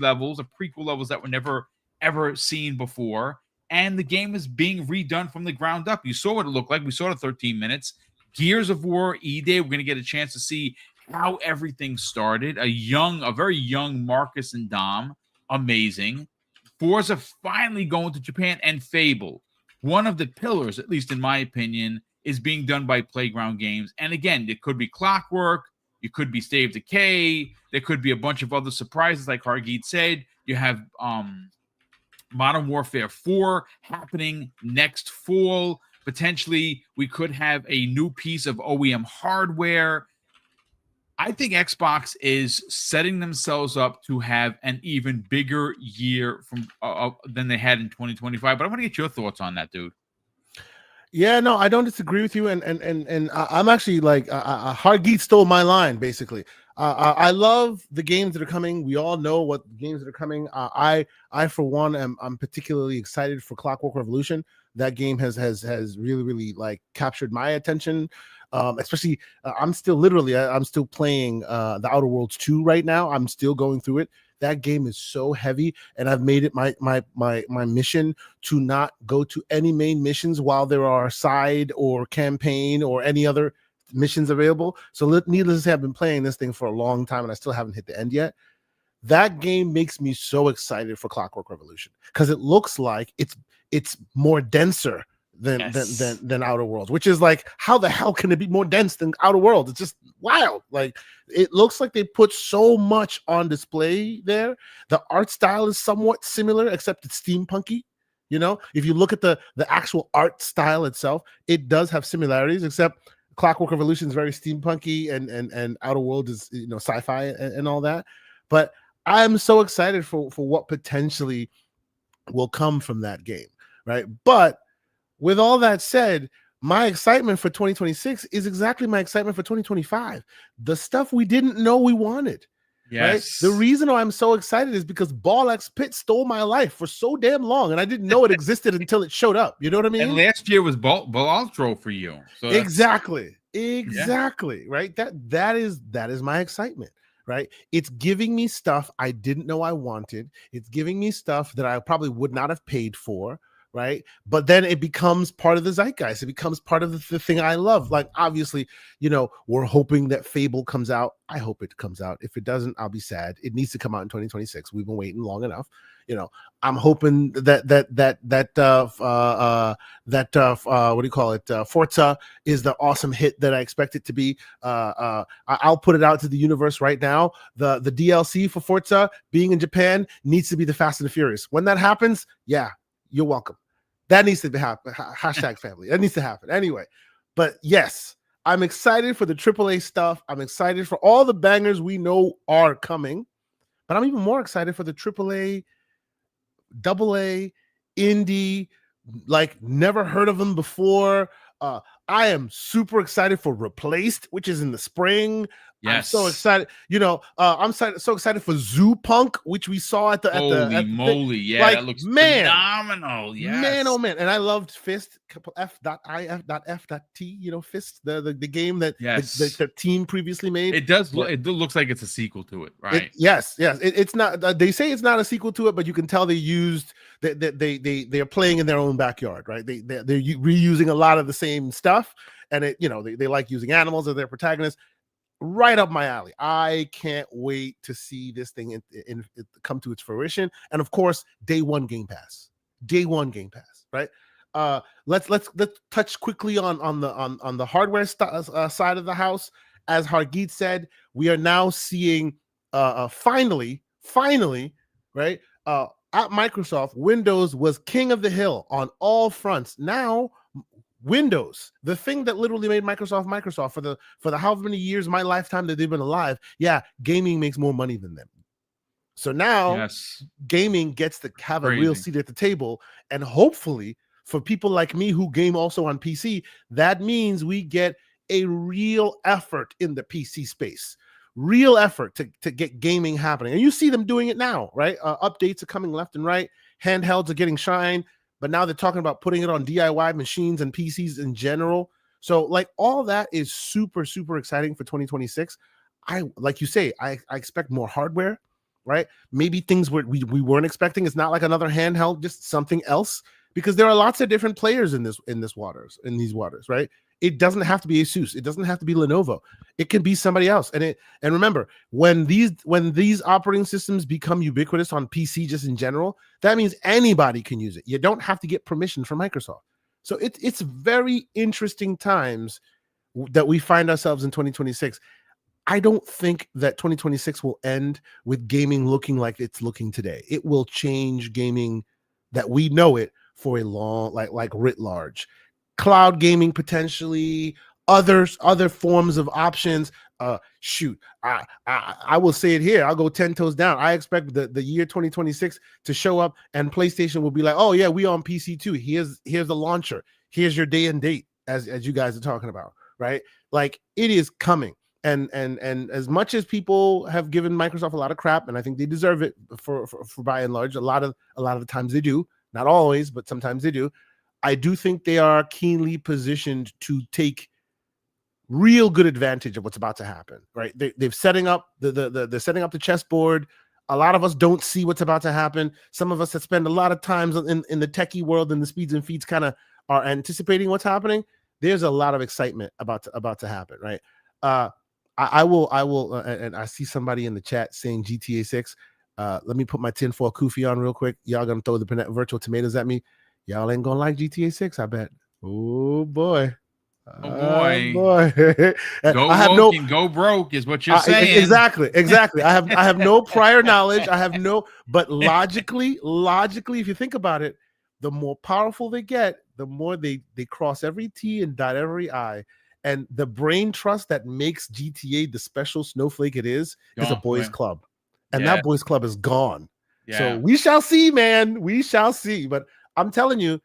levels, prequel levels that were never, ever seen before. And the game is being redone from the ground up. You saw what it looked like. We saw the 13 minutes. Gears of War E-Day, we're going to get a chance to see how everything started. A very young Marcus and Dom. Amazing. Forza finally going to Japan, and Fable, one of the pillars, at least in my opinion, is being done by Playground Games. And again, it could be Clockwork, it could be State of Decay, there could be a bunch of other surprises, like Hargeet said. You have Modern Warfare 4 happening next fall. Potentially, we could have a new piece of OEM hardware. I think Xbox is setting themselves up to have an even bigger year from than they had in 2025. But I want to get your thoughts on that, dude. Yeah, no, I don't disagree with you, and I'm actually like Hargeet stole my line basically. I love the games that are coming. We all know what games that are coming. I for one I'm particularly excited for Clockwork Revolution. That game has really like captured my attention. Especially I'm still playing the Outer Worlds 2 right now. I'm still going through it. That game is so heavy, and I've made it my mission to not go to any main missions while there are side or campaign or any other missions available. So needless to say, I've been playing this thing for a long time, and I still haven't hit the end yet. That game makes me so excited for Clockwork Revolution because it looks like it's more denser than Outer Worlds, which is like, how the hell can it be more dense than Outer Worlds? It's just wild. Like, it looks like they put so much on display there. The art style is somewhat similar, except it's steampunky. You know, if you look at the actual art style itself, it does have similarities, except Clockwork Revolution is very steampunky and Outer Worlds is, you know, sci-fi and all that. But I'm so excited for what potentially will come from that game, right? But with all that said, my excitement for 2026 is exactly my excitement for 2025. The stuff we didn't know we wanted. Yes. Right? The reason why I'm so excited is because Ball X Pit stole my life for so damn long, and I didn't know it existed until it showed up. You know what I mean? And last year was Baltro for you. So exactly. Right. That is my excitement. Right. It's giving me stuff I didn't know I wanted. It's giving me stuff that I probably would not have paid for. Right. But then it becomes part of the zeitgeist. It becomes part of the thing I love. Like, obviously, you know, we're hoping that Fable comes out. I hope it comes out. If it doesn't, I'll be sad. It needs to come out in 2026. We've been waiting long enough. You know, I'm hoping that what do you call it? Forza is the awesome hit that I expect it to be. I'll put it out to the universe right now. The DLC for Forza being in Japan needs to be the Fast and the Furious. When that happens, yeah, you're welcome. That needs to be happen. Hashtag family. That needs to happen anyway. But yes, I'm excited for the AAA stuff. I'm excited for all the bangers we know are coming. But I'm even more excited for the AAA, AA, indie, like never heard of them before. I am super excited for Replaced, which is in the spring. Yes. I'm so excited. You know, I'm so excited for Zoo Punk, which we saw at the Holy moly, yeah, like, that looks phenomenal. Yes. Man, oh man. And I loved Fist, F.I.F.F.T, you know, Fist, the game that the team previously made. It does look, it looks like it's a sequel to it, right? Yes. It's not, they say it's not a sequel to it, but you can tell they're playing in their own backyard, right? They're reusing a lot of the same stuff, and it, you know, they like using animals as their protagonists. Right up my alley. I can't wait to see this thing in come to its fruition. And of course, day one Game Pass, right? Let's touch quickly on the hardware side of the house. As Hargeet said, we are now seeing finally, right? At Microsoft, Windows was king of the hill on all fronts. Now, Windows, the thing that literally made Microsoft for the however many years, my lifetime that they've been alive, yeah, gaming makes more money than them. So now gaming gets to have a real seat at the table. And hopefully for people like me who game also on PC, that means we get a real effort in the PC space. Real effort to get gaming happening. And you see them doing it now, right? Updates are coming left and right. Handhelds are getting shine. But now they're talking about putting it on DIY machines and PCs in general. So like all that is super, super exciting for 2026. Like you say, I expect more hardware, right? Maybe things we weren't expecting. It's not like another handheld, just something else, because there are lots of different players in these waters, right? It doesn't have to be Asus. It doesn't have to be Lenovo. It can be somebody else. And remember, when these operating systems become ubiquitous on PC just in general, that means anybody can use it. You don't have to get permission from Microsoft. So it's very interesting times that we find ourselves in 2026. I don't think that 2026 will end with gaming looking like it's looking today. It will change gaming that we know it for a long, like writ large. Cloud gaming potentially, other forms of options. Shoot, I will say it here. I'll go 10 toes down. I expect the year 2026 to show up and PlayStation will be like, oh yeah, we on PC too. Here's the launcher. Here's your day and date, as you guys are talking about, right? Like it is coming. And as much as people have given Microsoft a lot of crap, and I think they deserve it for by and large, a lot of the times they do, not always, but sometimes they do. I do think they are keenly positioned to take real good advantage of what's about to happen. Right? They're setting up they're setting up the chessboard. A lot of us don't see what's about to happen. Some of us that spend a lot of times in the techie world and the speeds and feeds kind of are anticipating what's happening. There's a lot of excitement about to happen. Right? I will, and I see somebody in the chat saying GTA 6. Let me put my tinfoil kufi on real quick. Y'all gonna throw the virtual tomatoes at me. Y'all ain't gonna like GTA 6, I bet. Oh boy. Oh boy. Go I have woke and go broke is what you're saying. Exactly. I have no prior knowledge. But logically, if you think about it, the more powerful they get, the more they cross every T and dot every I. And the brain trust that makes GTA the special snowflake it is a boys' club. And that boys' club is gone. Yeah. So we shall see, man. We shall see. But I'm telling you,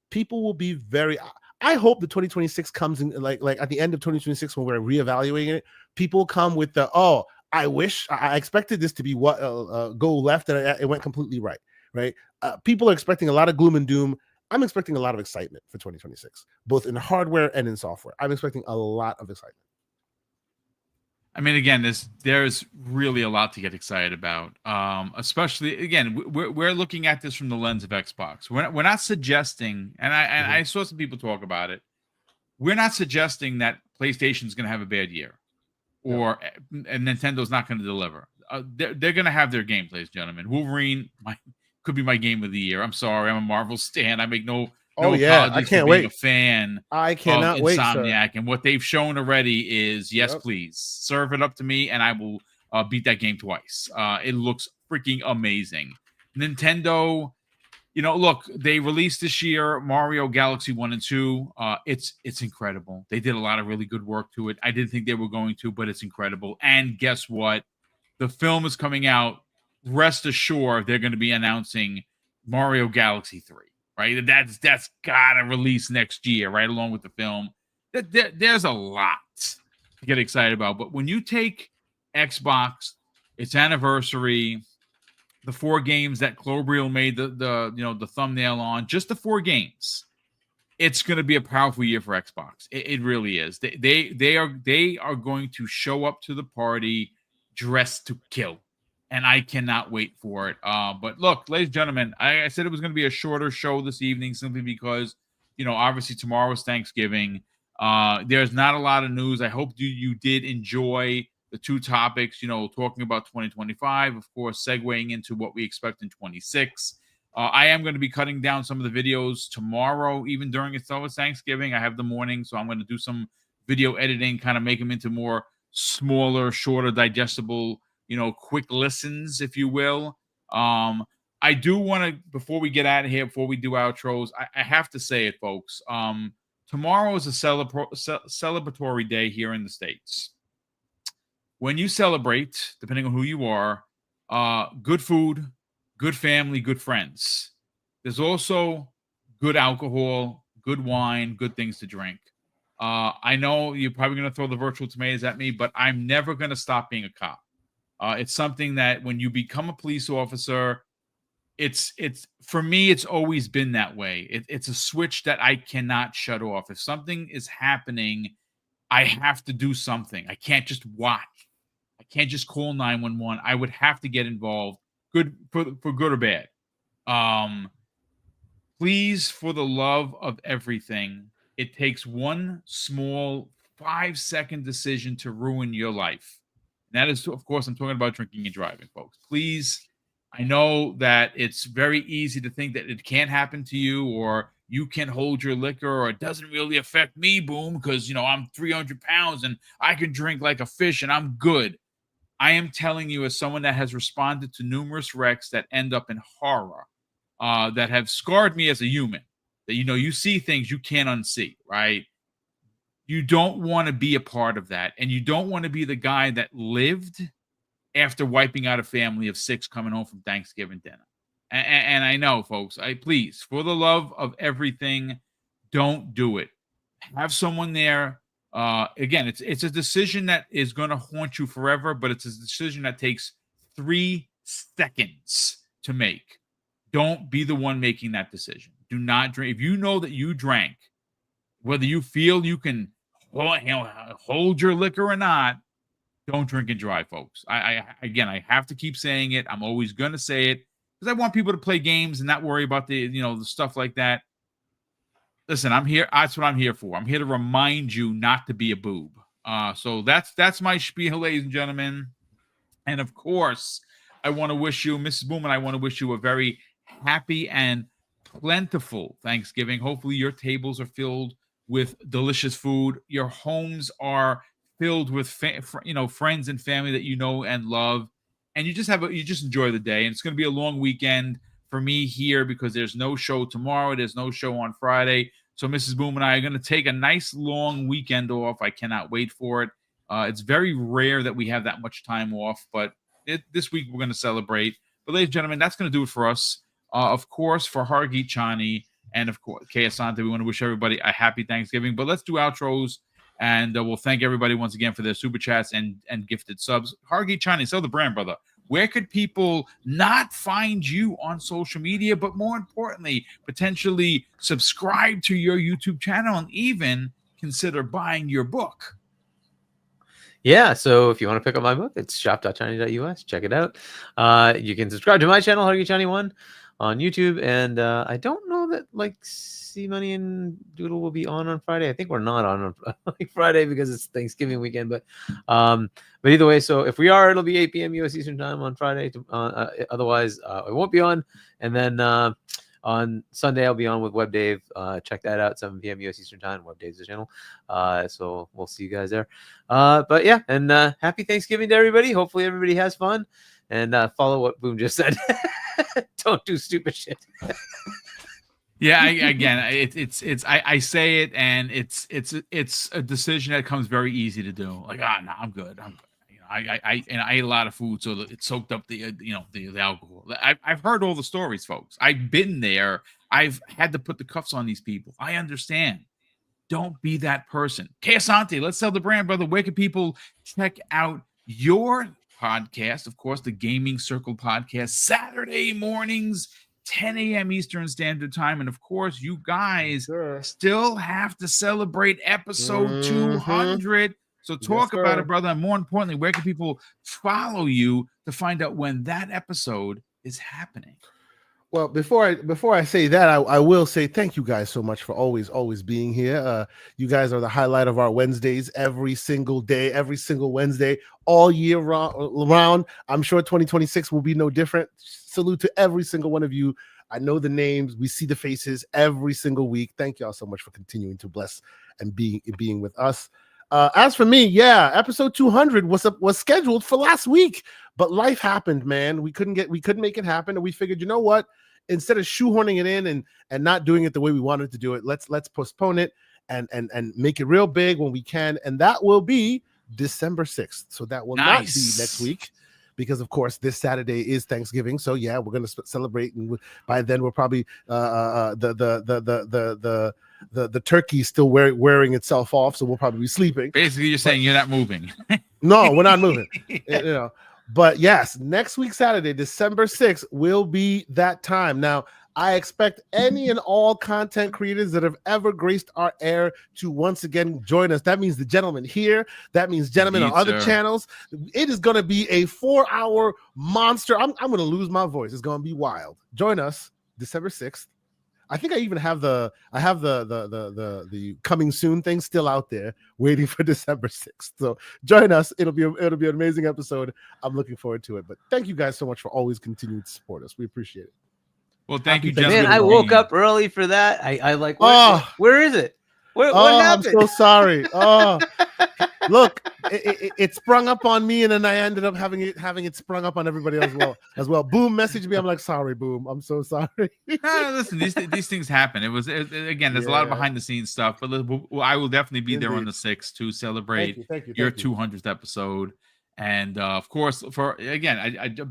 people will be very... I hope the 2026 comes in like at the end of 2026 when we're reevaluating it. People come with I expected this to be go left and it went completely right. Right? People are expecting a lot of gloom and doom. I'm expecting a lot of excitement for 2026, both in hardware and in software. I'm expecting a lot of excitement. I mean, again, there's really a lot to get excited about. Especially, again, we're looking at this from the lens of Xbox. We're not suggesting, and I saw some people talk about it. We're not suggesting that PlayStation's going to have a bad year, or and Nintendo's not going to deliver. They're going to have their game, ladies and gentlemen. Wolverine could be my game of the year. I'm sorry, I'm a Marvel stan. I make no apologies for being a fan. I cannot of wait, Insomniac, and what they've shown already is yes, please serve it up to me, and I will beat that game twice. It looks freaking amazing. Nintendo, look, they released this year Mario Galaxy 1 and 2. It's incredible. They did a lot of really good work to it. I didn't think they were going to, but it's incredible. And guess what? The film is coming out. Rest assured, they're going to be announcing Mario Galaxy 3, right? That's got to release next year, right, along with the film. There's a lot to get excited about. But when you take Xbox, its anniversary, the 4 games that Clobriel made the thumbnail on, just the 4 games, it's going to be a powerful year for Xbox. It really is. They are going to show up to the party dressed to kill. And I cannot wait for it. But look, ladies and gentlemen, I said it was going to be a shorter show this evening simply because, obviously tomorrow is Thanksgiving. There's not a lot of news. I hope you did enjoy the 2 topics, talking about 2025, of course, segueing into what we expect in 26. I am going to be cutting down some of the videos tomorrow, even during it's Thanksgiving. I have the morning, so I'm going to do some video editing, kind of make them into more smaller, shorter, digestible, quick listens, if you will. I do want to, before we get out of here, before we do outros, I have to say it, folks. Tomorrow is a celebratory day here in the States. When you celebrate, depending on who you are, good food, good family, good friends. There's also good alcohol, good wine, good things to drink. I know you're probably going to throw the virtual tomatoes at me, but I'm never going to stop being a cop. It's something that when you become a police officer, it's for me, it's always been that way. It's a switch that I cannot shut off. If something is happening, I have to do something. I can't just watch. I can't just call 911. I would have to get involved, good for good or bad. Please, for the love of everything, it takes one small 5-second decision to ruin your life. And that is, of course, I'm talking about drinking and driving, folks. Please, I know that it's very easy to think that it can't happen to you, or you can hold your liquor, or it doesn't really affect me, Boom, because, I'm 300 pounds and I can drink like a fish and I'm good. I am telling you, as someone that has responded to numerous wrecks that end up in horror, that have scarred me as a human, that, you see things you can't unsee, right? You don't want to be a part of that. And you don't want to be the guy that lived after wiping out a family of 6 coming home from Thanksgiving dinner. And I know, folks, please, for the love of everything, don't do it. Have someone there. Again, it's a decision that is going to haunt you forever, but it's a decision that takes 3 seconds to make. Don't be the one making that decision. Do not drink. If you know that you drank, whether you feel you can hold your liquor or not, don't drink and drive, folks. I have to keep saying it. I'm always going to say it because I want people to play games and not worry about the stuff like that. Listen, I'm here. That's what I'm here for. I'm here to remind you not to be a boob. So that's my spiel, ladies and gentlemen. And of course, I want to wish you, Mrs. Boom, and I want to wish you a very happy and plentiful Thanksgiving. Hopefully, your tables are filled with delicious food. Your homes are filled with friends and family that you know and love, and you just enjoy the day. And it's going to be a long weekend for me here because there's no show tomorrow. There's no show on Friday. So Mrs. Boom and I are going to take a nice long weekend off. I cannot wait for it. It's very rare that we have that much time off, but this week we're going to celebrate. But ladies and gentlemen, that's going to do it for us. Of course, for Hargeet Chani and of course Kay Asante, we want to wish everybody a happy Thanksgiving. But let's do outros, and we'll thank everybody once again for their super chats and gifted subs. Hargeet Chani, sell the brand, brother. Where could people not find you on social media, but more importantly, potentially subscribe to your YouTube channel and even consider buying your book? Yeah, so if you want to pick up my book, it's shop.chani.us. Check it out. You can subscribe to my channel, Hargeet Chani 1, on YouTube. And I don't know that C Money and Doodle will be on Friday. I think we're not on Friday because it's Thanksgiving weekend. But either way, so if we are, it'll be 8 p.m. U.S. Eastern Time on Friday. Otherwise, it won't be on. And then on Sunday, I'll be on with Web Dave. Check that out, 7 p.m. U.S. Eastern Time. Web Dave's the channel. So we'll see you guys there. But yeah, and happy Thanksgiving to everybody. Hopefully everybody has fun. And follow what Boom just said. Don't do stupid shit. Yeah, I say it, and it's a decision that comes very easy to do. Like, no, I'm good. I ate a lot of food, so it soaked up the alcohol. I've heard all the stories, folks. I've been there. I've had to put the cuffs on these people. I understand. Don't be that person. Kay Asante, let's sell the brand, brother. Where can people check out your podcast? Of course, the Gaming Circle podcast, Saturday mornings, 10 a.m. Eastern Standard Time. And of course, you guys still have to celebrate episode 200. So talk about it, brother. And more importantly, where can people follow you to find out when that episode is happening? Well, before I say that, I will say thank you guys so much for always being here. You guys are the highlight of our Wednesdays every single day, every single Wednesday, all year round. I'm sure 2026 will be no different. Salute to every single one of you. I know the names. We see the faces every single week. Thank y'all so much for continuing to bless and being with us. As for me, episode 200 was scheduled for last week, but life happened, man. We couldn't make it happen, and we figured, you know what? Instead of shoehorning it in and not doing it the way we wanted to do it, let's postpone it and make it real big when we can, and that will be December 6th. So that will not be next week, because of course this Saturday is Thanksgiving. So yeah, we're gonna celebrate, and by then we're probably the turkey still wearing itself off, so we'll probably be sleeping. Basically, you're saying you're not moving. No, we're not moving. But yes, next week Saturday, December 6th, will be that time. Now, I expect any and all content creators that have ever graced our air to once again join us. That means the gentleman here. That means gentlemen on other channels. It is going to be a 4-hour monster. I'm going to lose my voice. It's going to be wild. Join us December 6th. I think I even have the coming soon thing still out there waiting for December 6th. So join us. It'll be an amazing episode. I'm looking forward to it. But thank you guys so much for always continuing to support us. We appreciate it. Well, thank you, Happy gentlemen. Man, I for woke being- up early for that. I like, Oh. where is it? What I'm happened? so sorry. Oh, look, it sprung up on me, and then I ended up having it sprung up on everybody as well. Boom messaged me. I'm like, sorry, Boom. I'm so sorry. No, listen, these things happen. Again, there's a lot of Yeah. behind the scenes stuff, but I will definitely be there on Indeed. the 6th to celebrate Thank you. your 200th episode. And of course, a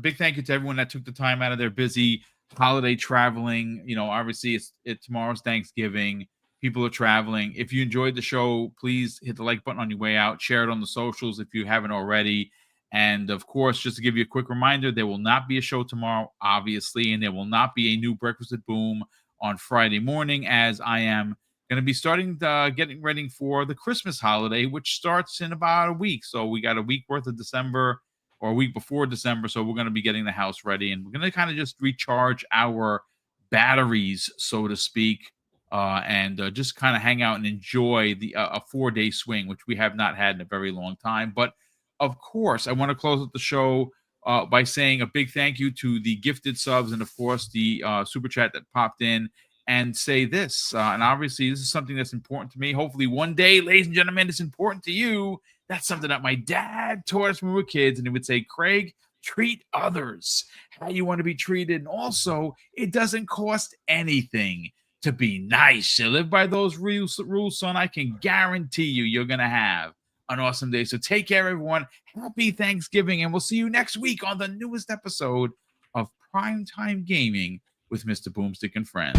big thank you to everyone that took the time out of their busy holiday traveling. You know, obviously it's tomorrow's Thanksgiving. People are traveling. If you enjoyed the show, please hit the like button on your way out. Share it on the socials if you haven't already. And of course, just to give you a quick reminder, there will not be a show tomorrow, obviously, and there will not be a new Breakfast with Boom on Friday morning, as I am going to be starting getting ready for the Christmas holiday, which starts in about a week. So we got a week worth of December, or a week before December. So we're going to be getting the house ready, and we're going to kind of just recharge our batteries, so to speak, and just kind of hang out and enjoy a 4-day swing, which we have not had in a very long time. But of course, I want to close out the show by saying a big thank you to the gifted subs and, of course, the super chat that popped in, and say this. And obviously, this is something that's important to me. Hopefully, one day, ladies and gentlemen, it's important to you. That's something that my dad taught us when we were kids. And he would say, Craig, treat others how you want to be treated. And also, it doesn't cost anything to be nice. You live by those rules, son. I can guarantee you're going to have an awesome day. So take care, everyone. Happy Thanksgiving, and we'll see you next week on the newest episode of Primetime Gaming with Mr. BoomStick and Friends.